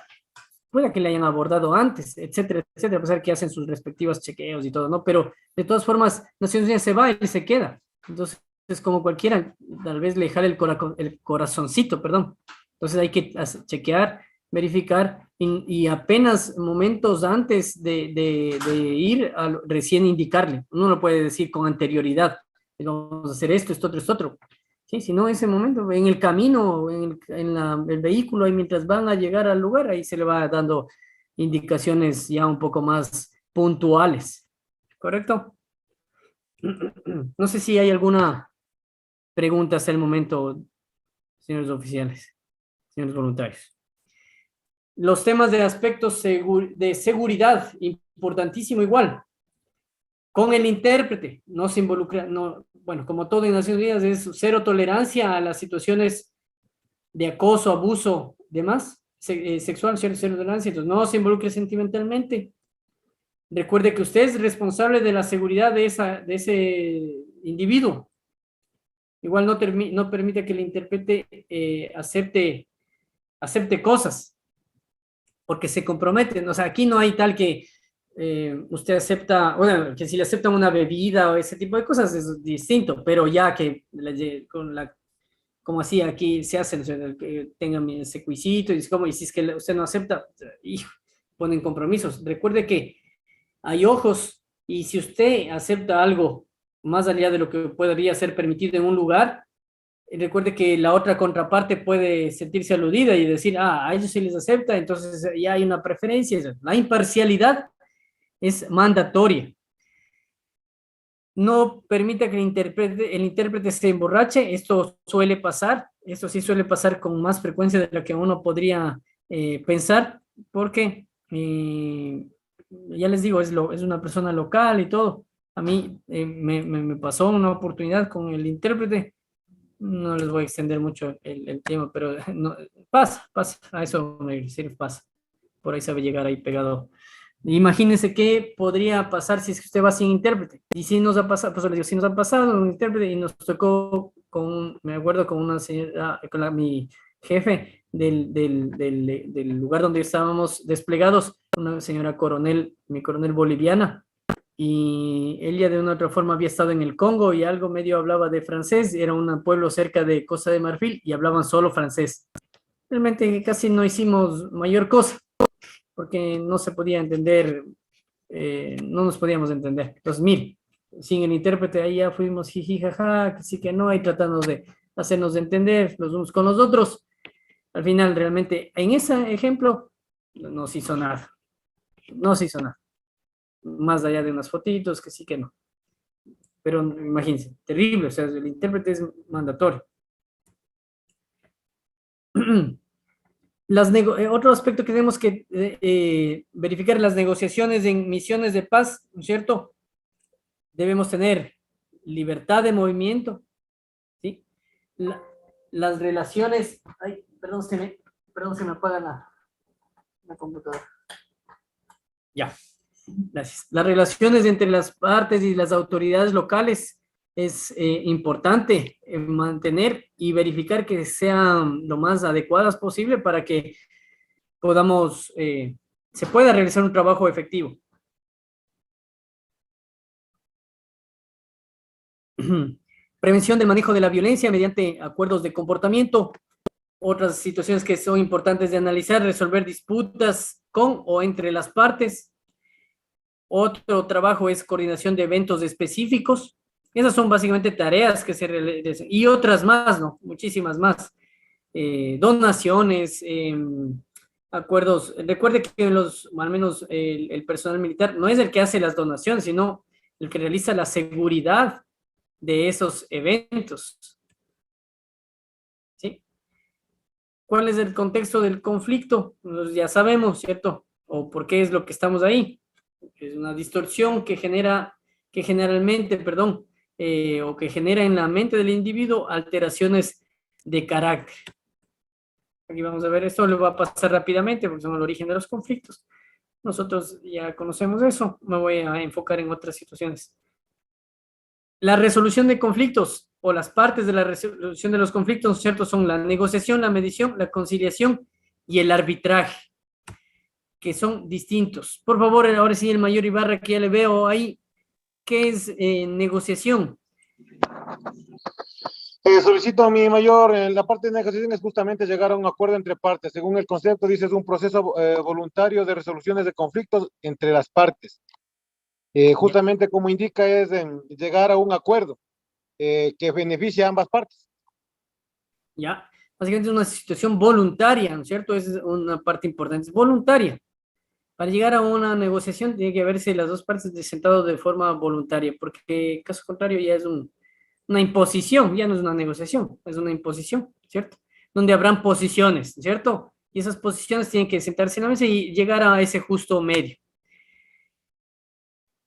Puede que le hayan abordado antes, etcétera, etcétera, a pesar que hacen sus respectivos chequeos y todo, ¿no? Pero de todas formas, Naciones Unidas se va y se queda. Entonces, es como cualquiera, tal vez le jale el corazoncito, perdón. Entonces hay que chequear, verificar, y apenas momentos antes de ir, recién indicarle. Uno lo puede decir con anterioridad. Vamos a hacer esto, esto, otro, esto, otro. Sí, si no, en ese momento, en el camino, el vehículo, y mientras van a llegar al lugar, ahí se le va dando indicaciones ya un poco más puntuales. ¿Correcto? No sé si hay alguna pregunta hasta el momento, señores oficiales, señores voluntarios. Los temas de aspectos de seguridad, importantísimo igual. Con el intérprete, no se involucra, no, bueno, como todo en Naciones Unidas, es cero tolerancia a las situaciones de acoso, abuso, demás, sexual, cero tolerancia, entonces no se involucre sentimentalmente. Recuerde que usted es responsable de la seguridad de ese individuo. Igual no permite que el intérprete acepte cosas, porque se comprometen. O sea, aquí no hay tal que usted acepta, bueno, que si le aceptan una bebida o ese tipo de cosas es distinto, pero ya que como así aquí se hace, que tengan ese cuisito y si es que usted no acepta, hijo, ponen compromisos. Recuerde que hay ojos, y si usted acepta algo más allá de lo que podría ser permitido en un lugar, recuerde que la otra contraparte puede sentirse aludida y decir, a ellos sí les acepta, entonces ya hay una preferencia. La imparcialidad es mandatoria. No permita que el intérprete se emborrache, esto suele pasar, Eso sí suele pasar con más frecuencia de lo que uno podría pensar, porque ya les digo, es una persona local y todo. A mí me pasó una oportunidad con el intérprete. No les voy a extender mucho el tema, pero no, pasa, a eso me refiero, pasa. Por ahí sabe llegar ahí pegado. Imagínense qué podría pasar si es que usted va sin intérprete. Y si nos ha pasado, pues les digo, si nos ha pasado un intérprete y nos tocó me acuerdo con una señora, mi jefe del lugar donde estábamos desplegados, una señora coronel, mi coronel boliviana, y ella de una u otra forma había estado en el Congo y algo medio hablaba de francés, era un pueblo cerca de Costa de Marfil y hablaban solo francés. Realmente casi no hicimos mayor cosa porque no se podía entender, no nos podíamos entender. Entonces, mire, sin el intérprete ahí ya fuimos jiji, jaja, que sí que no, ahí tratando de hacernos entender los unos con los otros. Al final, realmente, en ese ejemplo, no se hizo nada. No se hizo nada. Más allá de unas fotitos, que sí que no. Pero imagínense, terrible, o sea, el intérprete es mandatorio. Otro aspecto que tenemos que verificar, las negociaciones en misiones de paz, ¿no es cierto? Debemos tener libertad de movimiento, ¿sí? Las relaciones, ay, perdón, se me apaga la computadora. Ya, gracias. Las relaciones entre las partes y las autoridades locales es importante mantener y verificar que sean lo más adecuadas posible para que podamos, se pueda realizar un trabajo efectivo. Prevención del manejo de la violencia mediante acuerdos de comportamiento. Otras situaciones que son importantes de analizar, resolver disputas con o entre las partes. Otro trabajo es coordinación de eventos específicos. Esas son básicamente tareas que se realizan. Y otras más, ¿no? Muchísimas más. Donaciones, acuerdos. Recuerde que al menos el personal militar no es el que hace las donaciones, sino el que realiza la seguridad de esos eventos. ¿Sí? ¿Cuál es el contexto del conflicto? Pues ya sabemos, ¿cierto? O por qué es lo que estamos ahí. Es una distorsión que generalmente, o que genera en la mente del individuo alteraciones de carácter. Aquí vamos a ver, esto lo va a pasar rápidamente porque son el origen de los conflictos. Nosotros ya conocemos eso, me voy a enfocar en otras situaciones. La resolución de conflictos o las partes de la resolución de los conflictos, ¿cierto? Son la negociación, la mediación, la conciliación y el arbitraje, que son distintos. Por favor, ahora sí, el mayor Ibarra, que ya le veo ahí, ¿qué es negociación? Solicito mi mayor, en la parte de negociación es justamente llegar a un acuerdo entre partes. Según el concepto, dice, es un proceso voluntario de resoluciones de conflictos entre las partes. Justamente como indica es llegar a un acuerdo que beneficie a ambas partes. Ya, básicamente es una situación voluntaria, ¿no es cierto? Es una parte importante, es voluntaria. Para llegar a una negociación tiene que haberse las dos partes sentado de forma voluntaria, porque caso contrario ya es una imposición, ya no es una negociación, es una imposición, ¿cierto? Donde habrán posiciones, ¿cierto? Y esas posiciones tienen que sentarse en la mesa y llegar a ese justo medio.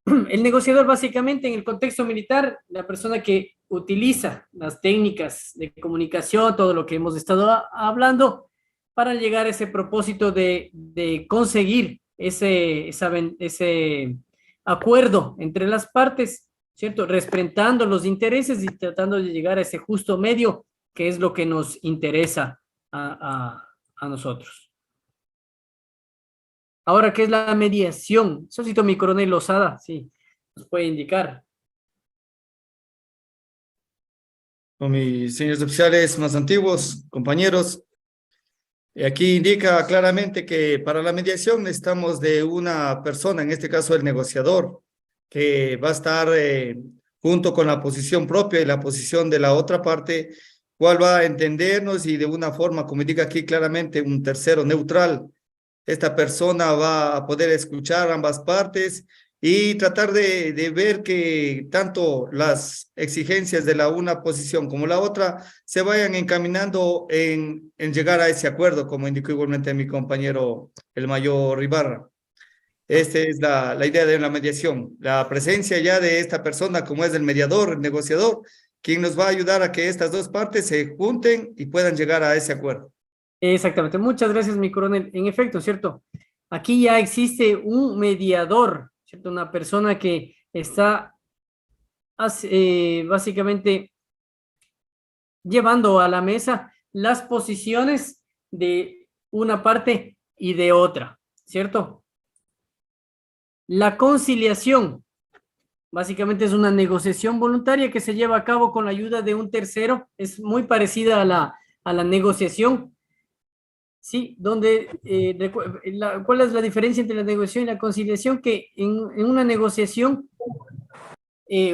El negociador básicamente en el contexto militar, la persona que utiliza las técnicas de comunicación, todo lo que hemos estado hablando, para llegar a ese propósito de conseguir ese acuerdo entre las partes, ¿cierto? Respetando los intereses y tratando de llegar a ese justo medio, que es lo que nos interesa a nosotros. Ahora, ¿qué es la mediación? Solicito mi coronel Lozada, sí, nos puede indicar. Con mis señores oficiales más antiguos, compañeros, aquí indica claramente que para la mediación necesitamos de una persona, en este caso el negociador, que va a estar junto con la posición propia y la posición de la otra parte, cuál va a entendernos y de una forma, como indica aquí claramente, un tercero neutral. Esta persona va a poder escuchar ambas partes y tratar de ver que tanto las exigencias de la una posición como la otra se vayan encaminando en llegar a ese acuerdo, como indicó igualmente mi compañero el mayor Ibarra. Esta es la idea de la mediación, la presencia ya de esta persona como es el mediador, el negociador, quien nos va a ayudar a que estas dos partes se junten y puedan llegar a ese acuerdo. Exactamente. Muchas gracias, mi coronel. En efecto, ¿cierto? Aquí ya existe un mediador, ¿cierto? Una persona que está básicamente llevando a la mesa las posiciones de una parte y de otra, ¿cierto? La conciliación, básicamente es una negociación voluntaria que se lleva a cabo con la ayuda de un tercero, es muy parecida a la negociación, ¿sí? Donde, ¿cuál es la diferencia entre la negociación y la conciliación? Que en una negociación,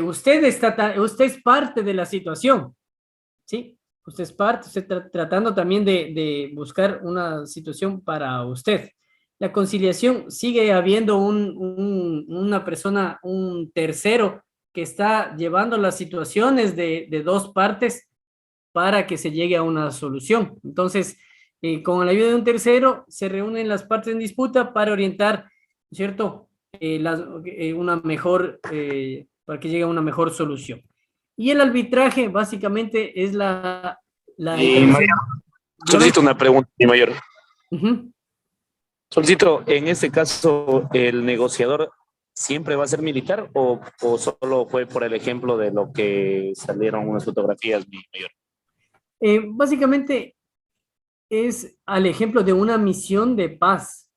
usted es parte de la situación, ¿sí? Usted es parte, usted tratando también de buscar una situación para usted. La conciliación sigue habiendo una persona, un tercero que está llevando las situaciones de dos partes para que se llegue a una solución. Entonces, con la ayuda de un tercero, se reúnen las partes en disputa para orientar, ¿cierto? Una mejor, para que llegue a una mejor solución. Y el arbitraje básicamente es la Mi mayor, solicito una pregunta, mi mayor. Uh-huh. Solicito, en este caso, ¿el negociador siempre va a ser militar o solo fue por el ejemplo de lo que salieron unas fotografías, mi mayor? Básicamente es al ejemplo de una misión de paz,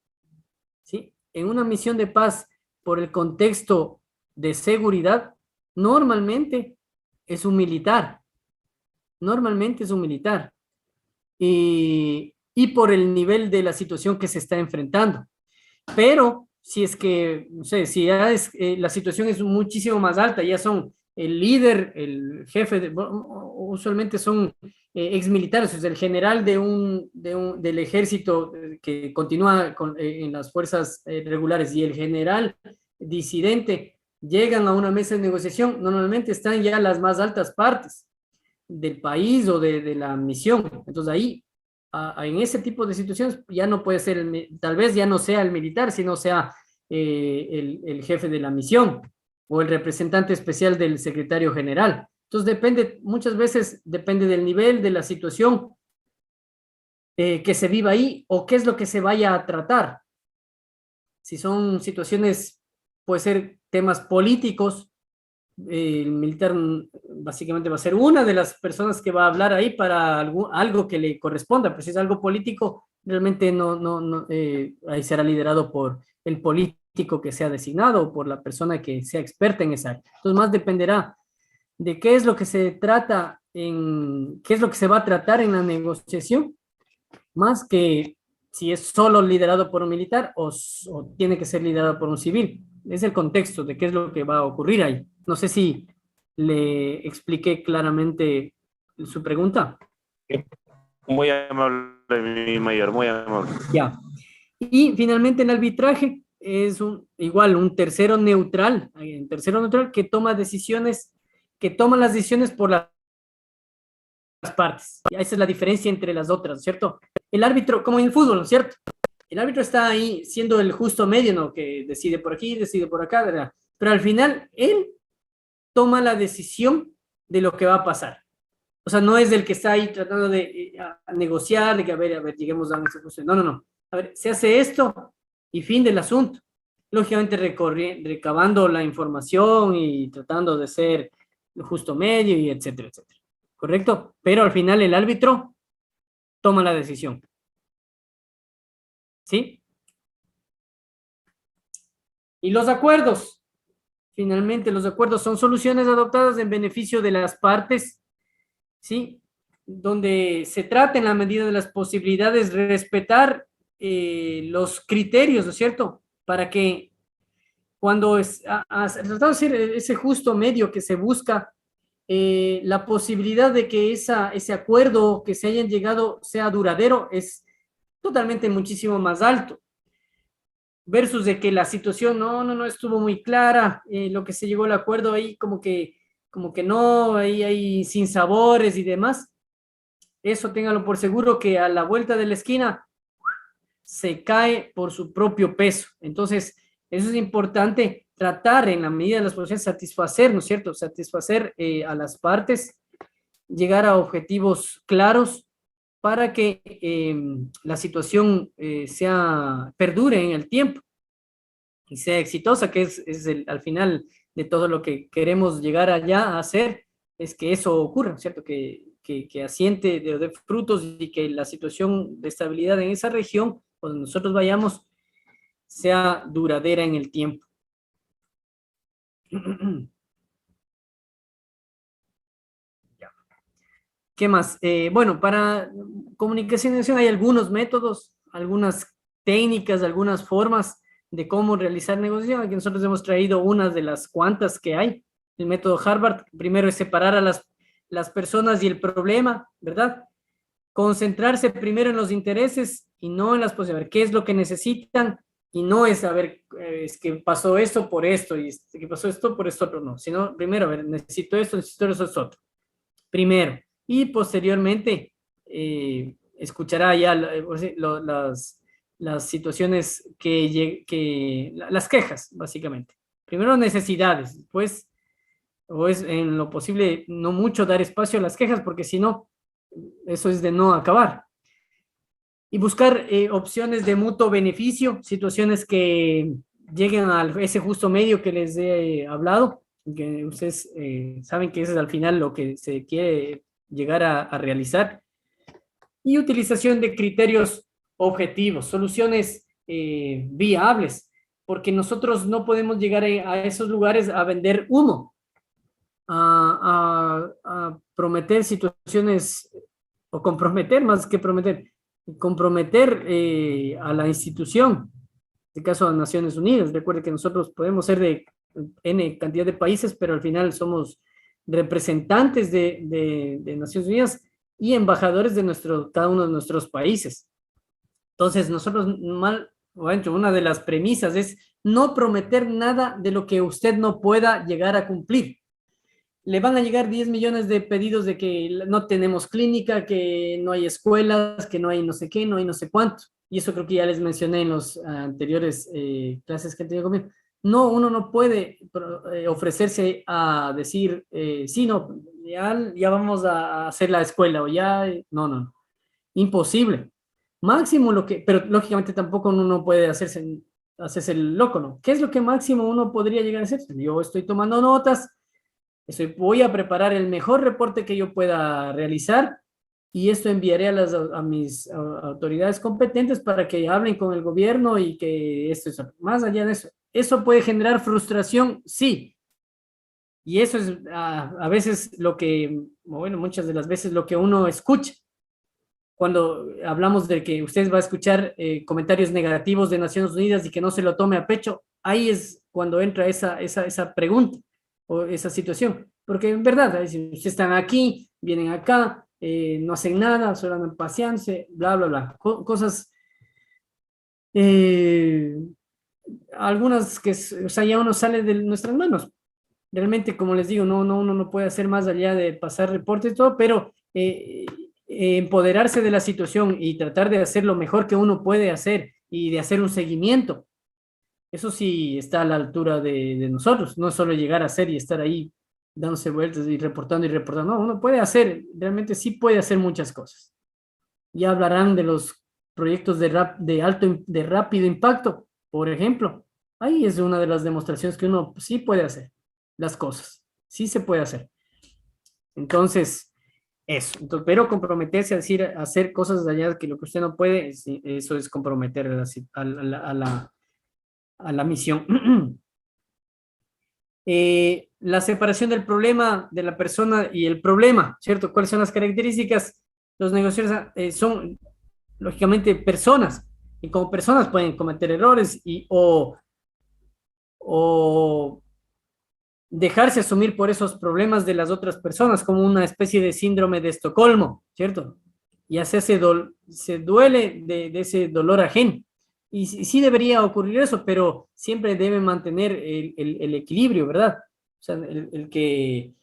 ¿sí? En una misión de paz, por el contexto de seguridad, normalmente es un militar. Normalmente es un militar. Y por el nivel de la situación que se está enfrentando. Pero si es que, no sé, si ya es, la situación es muchísimo más alta, ya son el líder, el jefe, usualmente son exmilitares, es el general del ejército que continúa en las fuerzas regulares y el general disidente llegan a una mesa de negociación, normalmente están ya las más altas partes del país o de la misión. Entonces ahí, en ese tipo de situaciones, ya no puede ser, tal vez ya no sea el militar, sino sea el jefe de la misión o el representante especial del secretario general. Entonces depende, muchas veces depende del nivel, de la situación que se viva ahí o qué es lo que se vaya a tratar. Si son situaciones, puede ser temas políticos, el militar básicamente va a ser una de las personas que va a hablar ahí para algo que le corresponda, pero si es algo político, realmente ahí será liderado por el político que sea designado o por la persona que sea experta en esa área. Entonces más dependerá de qué es lo que se trata qué es lo que se va a tratar en la negociación, más que si es solo liderado por un militar o tiene que ser liderado por un civil. Es el contexto de qué es lo que va a ocurrir ahí. No sé si le expliqué claramente su pregunta. Muy amable, mi mayor, muy amable. Ya. Y finalmente el arbitraje es igual un tercero neutral, que toma decisiones, que toma las decisiones por las partes. Esa es la diferencia entre las otras, ¿cierto? El árbitro, como en el fútbol, ¿cierto? El árbitro está ahí siendo el justo medio, ¿no? Que decide por aquí, decide por acá, ¿verdad? Pero al final, él toma la decisión de lo que va a pasar. O sea, no es el que está ahí tratando de negociar, de que, a ver, lleguemos a una solución. No, no, no. A ver, se hace esto y fin del asunto. Lógicamente recabando la información y tratando de ser el justo medio y etcétera, etcétera. ¿Correcto? Pero al final el árbitro toma la decisión. ¿Sí? Y los acuerdos. Finalmente, los acuerdos son soluciones adoptadas en beneficio de las partes, ¿sí? Donde se trata en la medida de las posibilidades respetar los criterios, ¿no es cierto? Para que cuando tratado de ser ese justo medio que se busca, la posibilidad de que ese acuerdo que se hayan llegado sea duradero es totalmente muchísimo más alto. versus de que la situación no estuvo muy clara, lo que se llegó al acuerdo ahí como que no, ahí hay sinsabores y demás. Eso téngalo por seguro que a la vuelta de la esquina se cae por su propio peso. Entonces, eso es importante, tratar en la medida de las posibilidades satisfacer, ¿no es cierto? Satisfacer a las partes, llegar a objetivos claros para que la situación perdure en el tiempo y sea exitosa, que es al final de todo lo que queremos llegar allá a hacer, es que eso ocurra, ¿cierto? Que asiente de frutos y que la situación de estabilidad en esa región, donde nosotros vayamos, sea duradera en el tiempo. ¿Qué más? Bueno, para comunicación hay algunos métodos, algunas técnicas, algunas formas de cómo realizar negociación. Aquí nosotros hemos traído unas de las cuantas que hay. El método Harvard, primero es separar a las personas y el problema, ¿verdad? Concentrarse primero en los intereses y no en las posibilidades. ¿Qué es lo que necesitan? Y no es saber, es que pasó esto por esto y es que pasó esto por esto otro, no. Sino primero, a ver, necesito esto, eso es otro. Primero. Y posteriormente escuchará ya las situaciones las quejas, básicamente. Primero necesidades, después, o es en lo posible no mucho dar espacio a las quejas, porque si no, eso es de no acabar. Y buscar opciones de mutuo beneficio, situaciones que lleguen a ese justo medio que les he hablado, que ustedes saben que eso es al final lo que se quiere llegar a realizar, y utilización de criterios objetivos, soluciones viables, porque nosotros no podemos llegar a esos lugares a vender humo, a prometer situaciones, o comprometer más que prometer, comprometer a la institución, en este caso a Naciones Unidas. Recuerde que nosotros podemos ser de N cantidad de países, pero al final somos representantes de Naciones Unidas y embajadores de cada uno de nuestros países. Entonces, nosotros una de las premisas es no prometer nada de lo que usted no pueda llegar a cumplir. Le van a llegar 10 millones de pedidos de que no tenemos clínica, que no hay escuelas, que no hay no sé qué, no hay no sé cuánto. Y eso creo que ya les mencioné en los anteriores clases que he tenido conmigo. No, uno no puede ofrecerse a decir, sí, no, ya vamos a hacer la escuela o ya, no, imposible. Máximo pero lógicamente tampoco uno no puede hacerse el loco, ¿no? ¿Qué es lo que máximo uno podría llegar a hacer? Yo estoy tomando notas, voy a preparar el mejor reporte que yo pueda realizar y esto enviaré a mis autoridades competentes para que hablen con el gobierno y que esto es más allá de eso. ¿Eso puede generar frustración? Sí. Y eso es a veces muchas de las veces lo que uno escucha. Cuando hablamos de que usted va a escuchar comentarios negativos de Naciones Unidas y que no se lo tome a pecho, ahí es cuando entra esa pregunta o esa situación. Porque en verdad, si ustedes están aquí, vienen acá, no hacen nada, solo andan paseándose, bla, bla, bla. Cosas, algunas que, ya uno sale de nuestras manos. Realmente, como les digo, uno no puede hacer más allá de pasar reportes y todo, pero empoderarse de la situación y tratar de hacer lo mejor que uno puede hacer y de hacer un seguimiento. Eso sí está a la altura de nosotros, no es solo llegar a hacer y estar ahí dándose vueltas y reportando. No, uno puede hacer, realmente sí puede hacer muchas cosas. Ya hablarán de los proyectos de rápido impacto, por ejemplo. Ahí es una de las demostraciones que uno sí puede hacer las cosas, sí se puede hacer. Entonces, eso. Pero comprometerse a hacer cosas allá que lo que usted no puede, eso es comprometer a la misión. La separación del problema de la persona y el problema, ¿cierto? ¿Cuáles son las características? Los negociadores son, lógicamente, personas, y como personas pueden cometer errores o dejarse asumir por esos problemas de las otras personas, como una especie de síndrome de Estocolmo, ¿cierto? Y se duele de ese dolor ajeno. Y sí debería ocurrir eso, pero siempre debe mantener el equilibrio, ¿verdad? O sea, el que,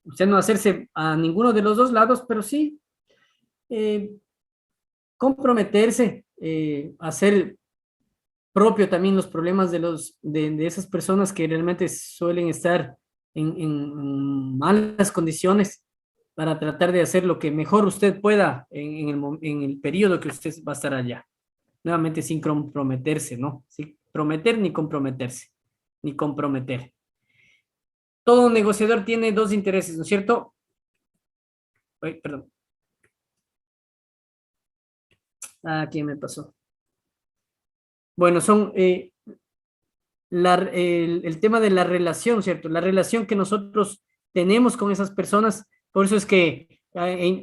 o sea, no hacerse a ninguno de los dos lados, pero sí eh, comprometerse, hacer propio también los problemas de esas personas que realmente suelen estar en malas condiciones para tratar de hacer lo que mejor usted pueda en el periodo que usted va a estar allá. Nuevamente sin comprometerse, ¿no? Sin prometer ni comprometerse, ni comprometer. Todo negociador tiene dos intereses, ¿no es cierto? Ay, perdón. Aquí me pasó. Bueno, son el tema de la relación, ¿cierto? La relación que nosotros tenemos con esas personas, por eso es que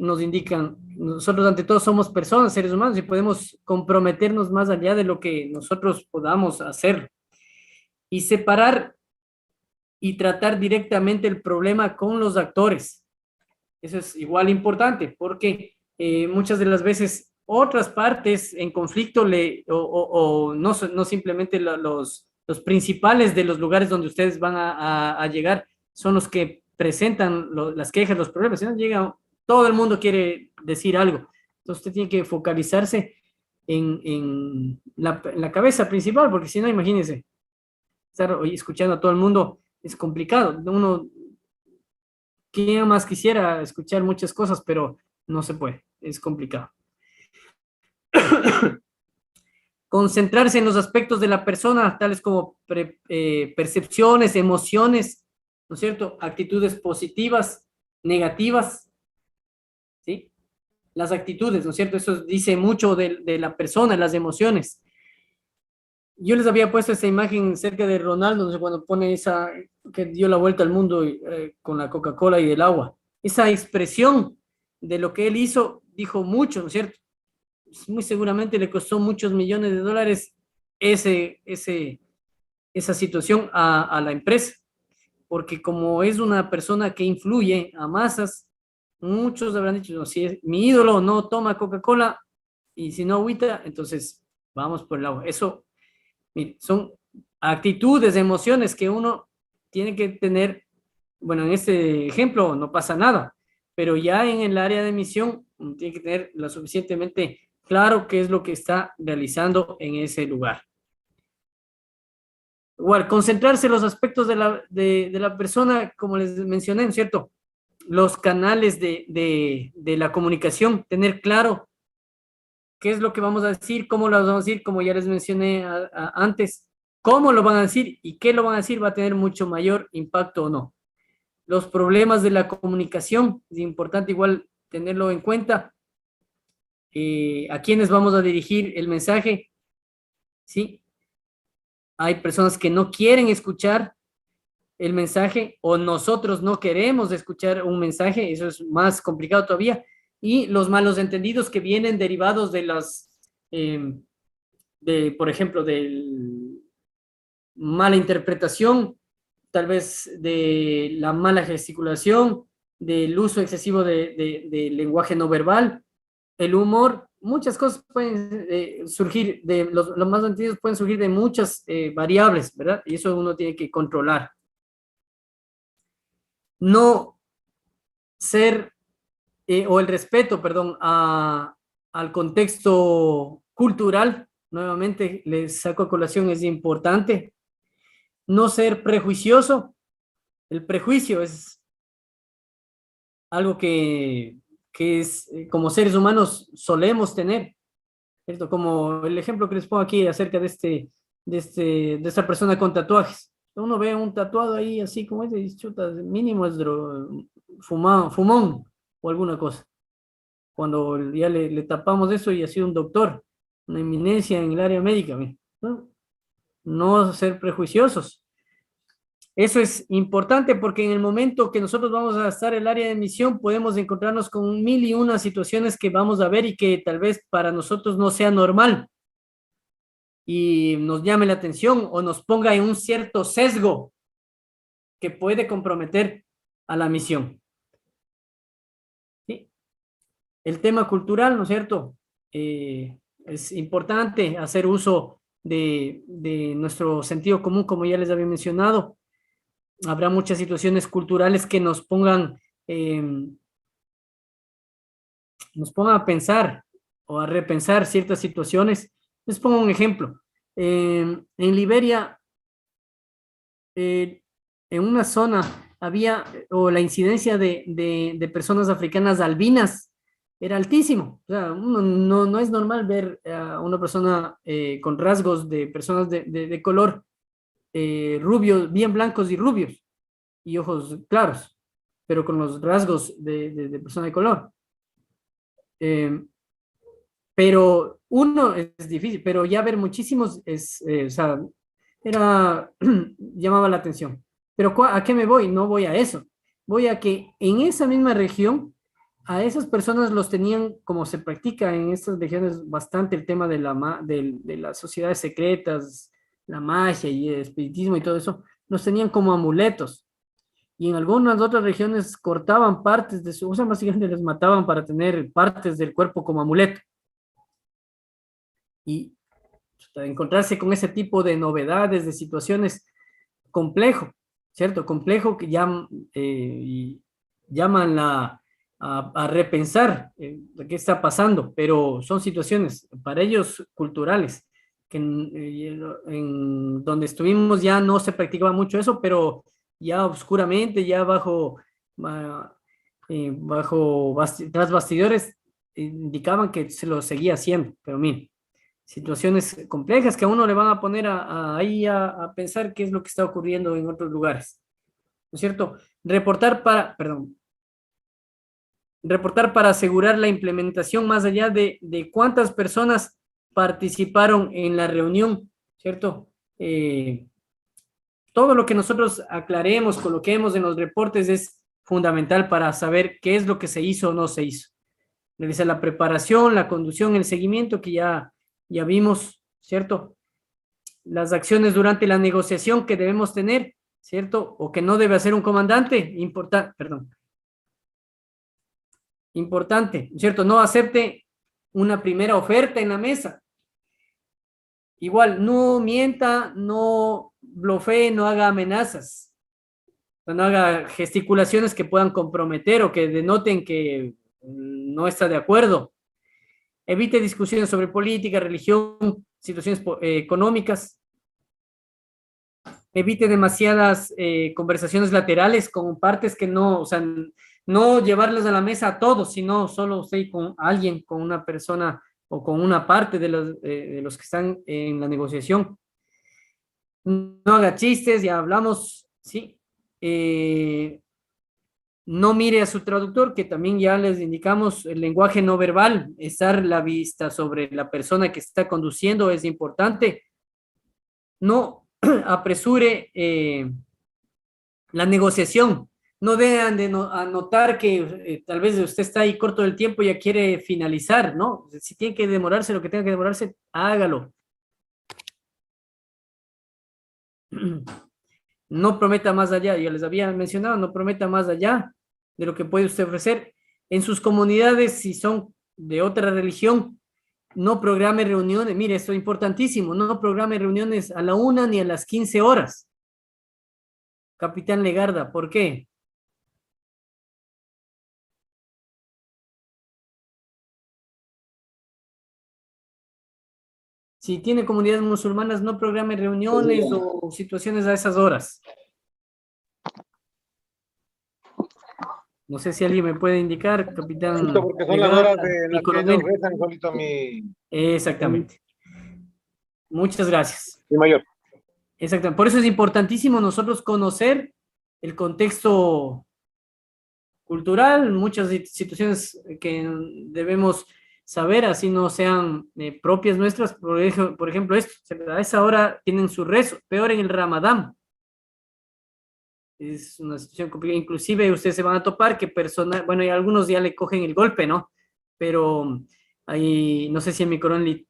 nos indican, nosotros ante todo somos personas, seres humanos, y podemos comprometernos más allá de lo que nosotros podamos hacer. Y separar y tratar directamente el problema con los actores. Eso es igual importante, porque muchas de las veces otras partes en conflicto o no simplemente los principales de los lugares donde ustedes van a llegar son los que presentan las quejas, los problemas. Si no llega, todo el mundo quiere decir algo. Entonces usted tiene que focalizarse en la cabeza principal, porque si no, imagínense, estar escuchando a todo el mundo es complicado. Uno, ¿quién más quisiera escuchar muchas cosas, pero no se puede, es complicado? Concentrarse en los aspectos de la persona, tales como percepciones, emociones, ¿no es cierto? Actitudes positivas, negativas, ¿sí? Las actitudes, ¿no es cierto? Eso dice mucho de la persona, las emociones. Yo les había puesto esa imagen cerca de Ronaldo, no sé, cuando pone esa, que dio la vuelta al mundo con la Coca-Cola y el agua. Esa expresión de lo que él hizo dijo mucho, ¿no es cierto? Muy seguramente le costó muchos millones de dólares esa situación a la empresa, porque como es una persona que influye a masas, muchos habrán dicho, no, si es mi ídolo no toma Coca-Cola y si no agüita, entonces vamos por el agua. Eso son actitudes, emociones que uno tiene que tener. Bueno, en este ejemplo no pasa nada, pero ya en el área de emisión uno tiene que tener lo suficientemente claro qué es lo que está realizando en ese lugar. Igual, concentrarse en los aspectos de la persona, como les mencioné, ¿no es cierto? Los canales de la comunicación, tener claro qué es lo que vamos a decir, cómo lo vamos a decir, como ya les mencioné antes, cómo lo van a decir y qué lo van a decir va a tener mucho mayor impacto o no. Los problemas de la comunicación, es importante igual tenerlo en cuenta. ¿A quiénes vamos a dirigir el mensaje? ¿Sí? Hay personas que no quieren escuchar el mensaje o nosotros no queremos escuchar un mensaje, eso es más complicado todavía. Y los malos entendidos que vienen derivados de por ejemplo, de mala interpretación, tal vez de la mala gesticulación, del uso excesivo de lenguaje no verbal, el humor, muchas cosas pueden surgir, los más entendidos pueden surgir de muchas variables, ¿verdad? Y eso uno tiene que controlar. No ser, o el respeto, perdón, al contexto cultural, nuevamente les saco a colación, es importante. No ser prejuicioso. El prejuicio es algo que es, como seres humanos solemos tener, ¿cierto? Como el ejemplo que les pongo aquí acerca de esta persona con tatuajes. Uno ve un tatuado ahí así como ese y dice, chuta, mínimo es fumón o alguna cosa. Cuando ya le tapamos eso y ha sido un doctor, una eminencia en el área médica, ¿no? No ser prejuiciosos. Eso es importante porque en el momento que nosotros vamos a estar en el área de emisión podemos encontrarnos con 1001 situaciones que vamos a ver y que tal vez para nosotros no sea normal y nos llame la atención o nos ponga en un cierto sesgo que puede comprometer a la misión. ¿Sí? El tema cultural, ¿no es cierto? es importante hacer uso de nuestro sentido común, como ya les había mencionado. Habrá muchas situaciones culturales que nos pongan a pensar o a repensar ciertas situaciones. Les pongo un ejemplo. En Liberia, en una zona había, o la incidencia de personas africanas albinas era altísimo. O sea, no es normal ver a una persona con rasgos de personas de color rubios, bien blancos y rubios, y ojos claros, pero con los rasgos de persona de color. Pero uno es difícil, pero ya ver muchísimos o sea, llamaba la atención. Pero ¿a qué me voy? No voy a eso. Voy a que en esa misma región, a esas personas los tenían, como se practica en estas regiones bastante el tema de las sociedades secretas, la magia y el espiritismo y todo eso, los tenían como amuletos. Y en algunas otras regiones cortaban partes de su, o sea, básicamente les mataban para tener partes del cuerpo como amuleto. Y encontrarse con ese tipo de novedades, de situaciones, complejo, ¿cierto? Complejo que llaman a repensar qué está pasando, pero son situaciones para ellos culturales, que en donde estuvimos ya no se practicaba mucho eso, pero ya oscuramente, ya tras bastidores, indicaban que se lo seguía haciendo, pero miren, situaciones complejas que a uno le van a poner ahí a pensar qué es lo que está ocurriendo en otros lugares, ¿no es cierto? Reportar para asegurar la implementación más allá de cuántas personas participaron en la reunión, ¿cierto? Todo lo que nosotros aclaremos, coloquemos en los reportes es fundamental para saber qué es lo que se hizo o no se hizo. Realizar la preparación, la conducción, el seguimiento que ya vimos, ¿cierto? Las acciones durante la negociación que debemos tener, ¿cierto? O que no debe hacer un comandante, importante, ¿cierto? No acepte una primera oferta en la mesa. Igual, no mienta, no blofee, no haga amenazas, no haga gesticulaciones que puedan comprometer o que denoten que no está de acuerdo. Evite discusiones sobre política, religión, situaciones económicas. Evite demasiadas conversaciones laterales con partes que no, o sea, no llevarlas a la mesa a todos, sino solo usted con alguien, con una persona o con una parte de los que están en la negociación. No haga chistes, ya hablamos, ¿sí? No mire a su traductor, que también ya les indicamos el lenguaje no verbal, estar la vista sobre la persona que está conduciendo es importante. No apresure la negociación. No dejan de anotar que tal vez usted está ahí corto del tiempo y ya quiere finalizar, ¿no? Si tiene que demorarse lo que tenga que demorarse, hágalo. No prometa más allá, yo les había mencionado, no prometa más allá de lo que puede usted ofrecer. En sus comunidades, si son de otra religión, no programe reuniones. Mire, esto es importantísimo, no programe reuniones a la 1 ni a las 15 horas. Capitán Legarda, ¿por qué? Si tiene comunidades musulmanas, no programe reuniones o situaciones a esas horas. No sé si alguien me puede indicar, capitán. Porque son las horas de las que ellos rezan solito mi... Exactamente. Muchas gracias. Mi mayor. Exactamente. Por eso es importantísimo nosotros conocer el contexto cultural, muchas situaciones que debemos saber, así no sean propias nuestras. Por ejemplo, esto, a esa hora tienen su rezo, peor en el Ramadán. Es una situación complicada. Inclusive ustedes se van a topar que personas, bueno, y algunos ya le cogen el golpe, ¿no? Pero ahí, no sé si en mi coronel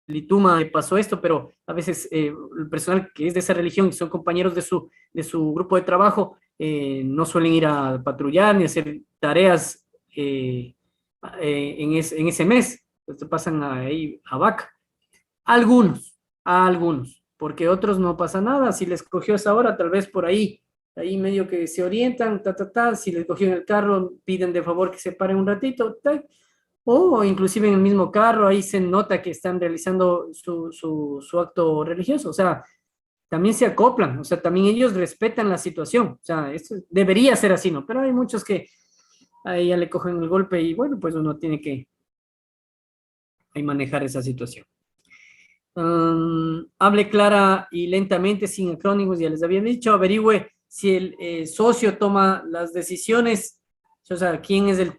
Lituma pasó esto, pero a veces el personal que es de esa religión y son compañeros de su grupo de trabajo no suelen ir a patrullar ni hacer tareas en ese mes. Entonces pasan ahí a vaca. A algunos, porque otros no pasa nada. Si les cogió esa hora, tal vez por ahí medio que se orientan, si les cogió en el carro, piden de favor que se paren un ratito, o inclusive en el mismo carro, ahí se nota que están realizando su acto religioso, o sea, también se acoplan, o sea, también ellos respetan la situación, o sea, esto debería ser así, ¿no? Pero hay muchos que ahí ya le cogen el golpe y bueno, pues uno tiene que ahí manejar esa situación. Hable clara y lentamente, sin acrónimos, ya les había dicho, averigüe si el socio toma las decisiones, o sea, quién es el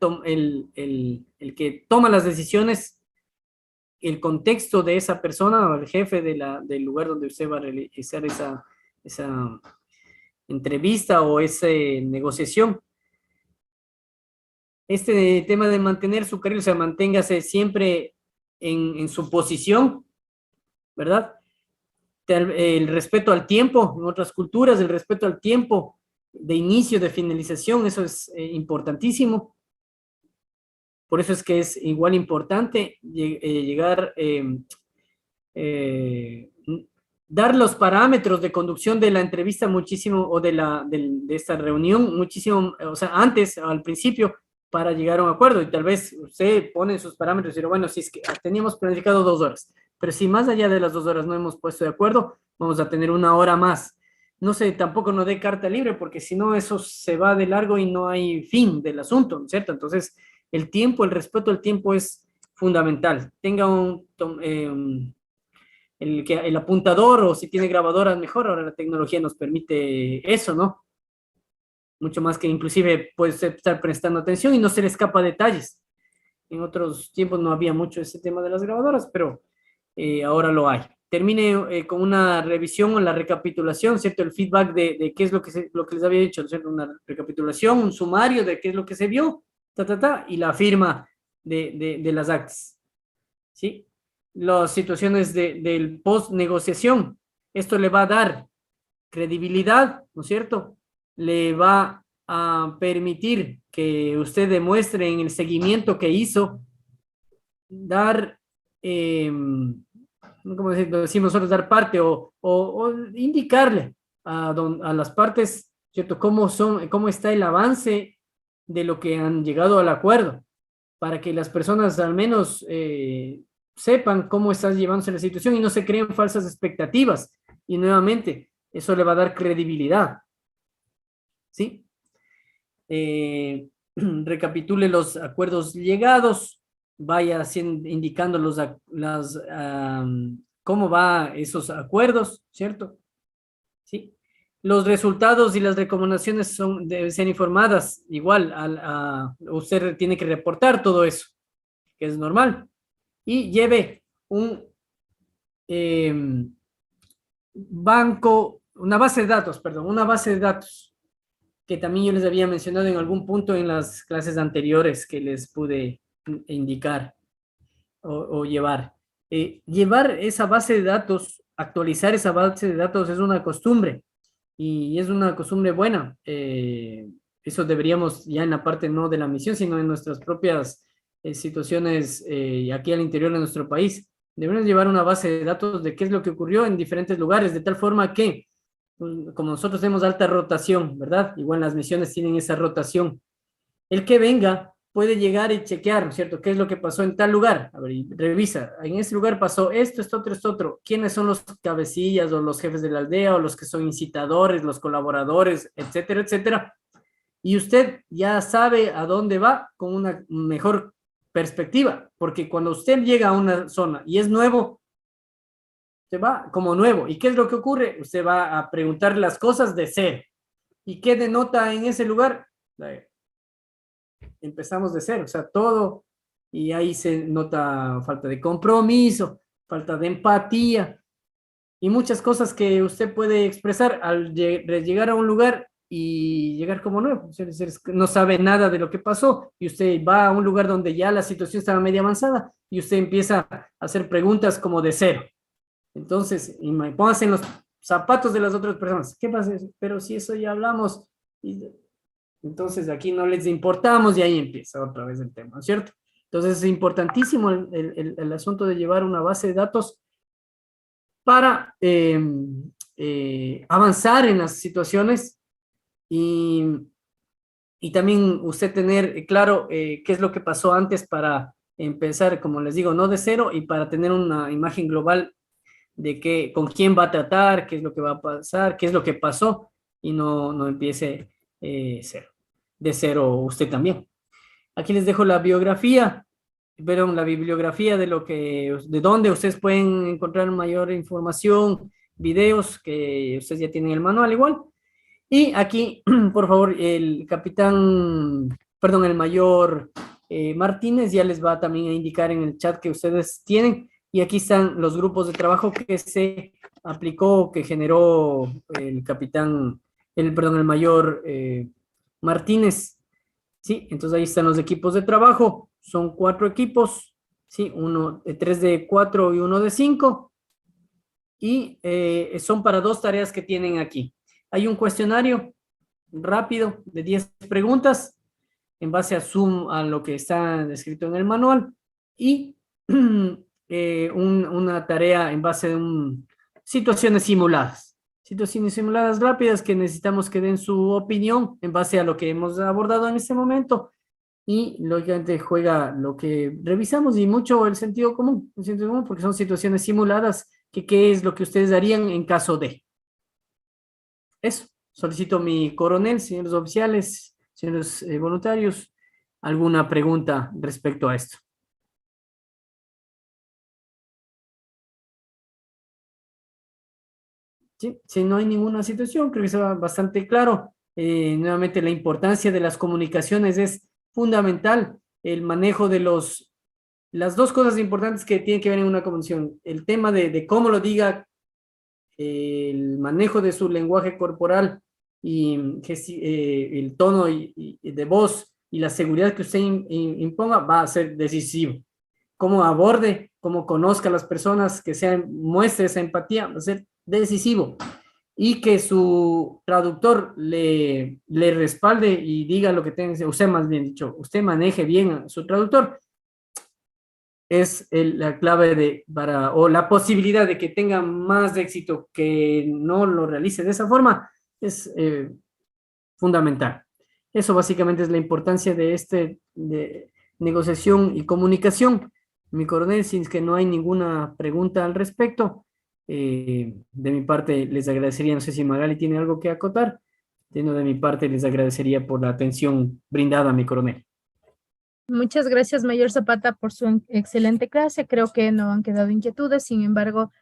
que toma las decisiones, el contexto de esa persona o el jefe del lugar donde usted va a realizar esa entrevista o esa negociación. Este tema de mantener su carril, o sea, manténgase siempre en su posición, ¿verdad? El respeto al tiempo, en otras culturas, el respeto al tiempo de inicio, de finalización, eso es importantísimo. Por eso es que es igual importante llegar, dar los parámetros de conducción de la entrevista muchísimo, o de esta reunión muchísimo, o sea, antes, al principio, para llegar a un acuerdo. Y tal vez usted pone sus parámetros y dice, bueno, si es que teníamos planificado 2 horas, pero si más allá de las 2 horas no hemos puesto de acuerdo, vamos a tener 1 hora más. No sé, tampoco no dé carta libre, porque si no eso se va de largo y no hay fin del asunto, ¿no es cierto? Entonces, el tiempo, el respeto al tiempo es fundamental. Tenga el apuntador, o si tiene grabadoras, mejor. Ahora la tecnología nos permite eso, ¿no? Mucho más que inclusive puede estar prestando atención y no se le escapa detalles. En otros tiempos no había mucho ese tema de las grabadoras, pero ahora lo hay. Termine con una revisión o la recapitulación, ¿cierto? El feedback de qué es lo que les había dicho, ¿cierto? Una recapitulación, un sumario de qué es lo que se vio, y la firma de las actas, ¿sí? Las situaciones del post-negociación, esto le va a dar credibilidad, ¿no es cierto? Le va a permitir que usted demuestre en el seguimiento que hizo, dar, como decimos nosotros, dar parte o indicarle a las partes, ¿cierto? Cómo está el avance de lo que han llegado al acuerdo, para que las personas al menos sepan cómo está llevándose la situación y no se creen falsas expectativas. Y nuevamente, eso le va a dar credibilidad, ¿sí? Recapitule los acuerdos llegados, vaya indicando cómo va esos acuerdos, ¿cierto? ¿Sí? Los resultados y las recomendaciones deben ser informadas. Igual, usted tiene que reportar todo eso, que es normal. Y lleve una base de datos, que también yo les había mencionado en algún punto en las clases anteriores que les pude indicar o llevar. Llevar esa base de datos, actualizar esa base de datos es una costumbre, y es una costumbre buena. Eso deberíamos ya en la parte no de la misión, sino en nuestras propias situaciones aquí al interior de nuestro país. Debemos llevar una base de datos de qué es lo que ocurrió en diferentes lugares, de tal forma que, como nosotros tenemos alta rotación, ¿verdad? Igual las misiones tienen esa rotación. El que venga puede llegar y chequear, ¿no es cierto? ¿Qué es lo que pasó en tal lugar? A ver, y revisa. En ese lugar pasó esto, esto, otro, esto, otro. ¿Quiénes son los cabecillas o los jefes de la aldea o los que son incitadores, los colaboradores, etcétera, etcétera? Y usted ya sabe a dónde va con una mejor perspectiva, porque cuando usted llega a una zona y es nuevo, usted va como nuevo. ¿Y qué es lo que ocurre? Usted va a preguntar las cosas de cero. ¿Y qué denota en ese lugar? Empezamos de cero, o sea, todo, y ahí se nota falta de compromiso, falta de empatía, y muchas cosas que usted puede expresar al llegar a un lugar y llegar como nuevo. Es decir, no sabe nada de lo que pasó, y usted va a un lugar donde ya la situación estaba media avanzada, y usted empieza a hacer preguntas como de cero. Entonces, póngase en los zapatos de las otras personas. ¿Qué pasa? Pero si eso ya hablamos, entonces aquí no les importamos, y ahí empieza otra vez el tema, ¿cierto? Entonces es importantísimo el asunto de llevar una base de datos para avanzar en las situaciones y también usted tener claro qué es lo que pasó antes para empezar, como les digo, no de cero, y para tener una imagen global de qué, con quién va a tratar, qué es lo que va a pasar, qué es lo que pasó, y no empiece de cero usted también. Aquí les dejo la biografía, pero la bibliografía de dónde ustedes pueden encontrar mayor información, videos que ustedes ya tienen el manual igual. Y aquí, por favor, el mayor Martínez ya les va también a indicar en el chat que ustedes tienen. Y aquí están los grupos de trabajo que se aplicó, que generó el mayor Martínez. Sí, entonces ahí están los equipos de trabajo. Son 4 equipos, sí, 3 de 4 y 1 de 5. Y son para 2 tareas que tienen aquí. Hay un cuestionario rápido de 10 preguntas en base a lo que está descrito en el manual y una tarea en base de situaciones simuladas. Situaciones simuladas rápidas que necesitamos que den su opinión en base a lo que hemos abordado en este momento y lógicamente juega lo que revisamos y mucho el sentido común, porque son situaciones simuladas que qué es lo que ustedes harían en caso de. Eso, solicito mi coronel, señores oficiales, señores voluntarios, alguna pregunta respecto a esto. Sí, si no hay ninguna situación, creo que está bastante claro. Nuevamente, la importancia de las comunicaciones es fundamental. El manejo de las 2 cosas importantes que tienen que ver en una comunicación. El tema de cómo lo diga, el manejo de su lenguaje corporal y el tono de voz y la seguridad que usted imponga va a ser decisivo. Cómo aborde, cómo conozca a las personas, muestre esa empatía, va a ser decisivo. Y que su traductor le respalde y diga lo que tenga, usted más bien dicho, usted maneje bien a su traductor, es la clave o la posibilidad de que tenga más éxito que no lo realice de esa forma, es fundamental. Eso básicamente es la importancia de negociación y comunicación. Mi coronel, si es que no hay ninguna pregunta al respecto, de mi parte les agradecería, no sé si Magali tiene algo que acotar, de mi parte les agradecería por la atención brindada a mi coronel. Muchas gracias, Mayor Zapata, por su excelente clase. Creo que no han quedado inquietudes. Sin embargo,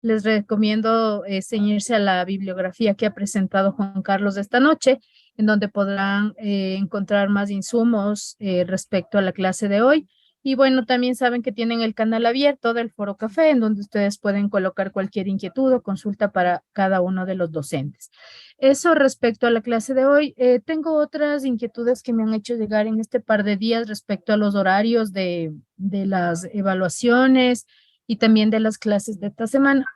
les recomiendo ceñirse a la bibliografía que ha presentado Juan Carlos esta noche, en donde podrán encontrar más insumos respecto a la clase de hoy. Y bueno, también saben que tienen el canal abierto del Foro Café, en donde ustedes pueden colocar cualquier inquietud o consulta para cada uno de los docentes. Eso respecto a la clase de hoy. Tengo otras inquietudes que me han hecho llegar en este par de días respecto a los horarios de las evaluaciones y también de las clases de esta semana.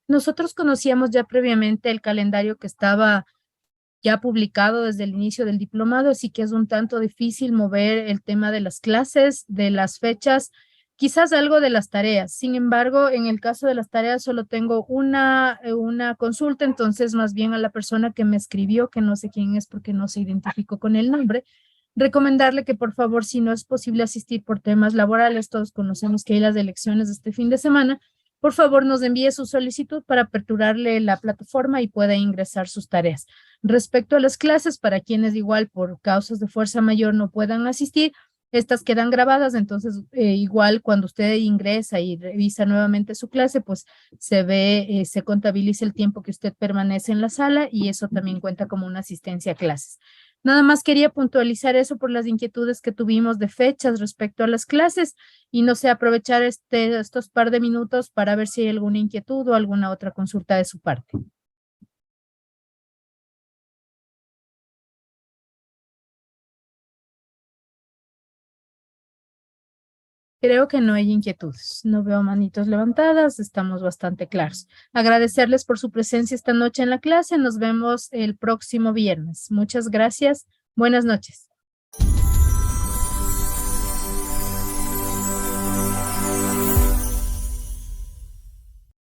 Nosotros conocíamos ya previamente el calendario que estaba ya publicado desde el inicio del diplomado, así que es un tanto difícil mover el tema de las clases, de las fechas, quizás algo de las tareas. Sin embargo, en el caso de las tareas solo tengo una consulta, entonces más bien a la persona que me escribió, que no sé quién es porque no se identificó con el nombre, recomendarle que por favor, si no es posible asistir por temas laborales, todos conocemos que hay las elecciones de este fin de semana, por favor nos envíe su solicitud para aperturarle la plataforma y pueda ingresar sus tareas. Respecto a las clases, para quienes igual por causas de fuerza mayor no puedan asistir, estas quedan grabadas, entonces igual cuando usted ingresa y revisa nuevamente su clase, pues se contabiliza el tiempo que usted permanece en la sala y eso también cuenta como una asistencia a clases. Nada más quería puntualizar eso por las inquietudes que tuvimos de fechas respecto a las clases y no sé, aprovechar estos par de minutos para ver si hay alguna inquietud o alguna otra consulta de su parte. Creo que no hay inquietudes. No veo manitos levantadas. Estamos bastante claros. Agradecerles por su presencia esta noche en la clase. Nos vemos el próximo viernes. Muchas gracias. Buenas noches.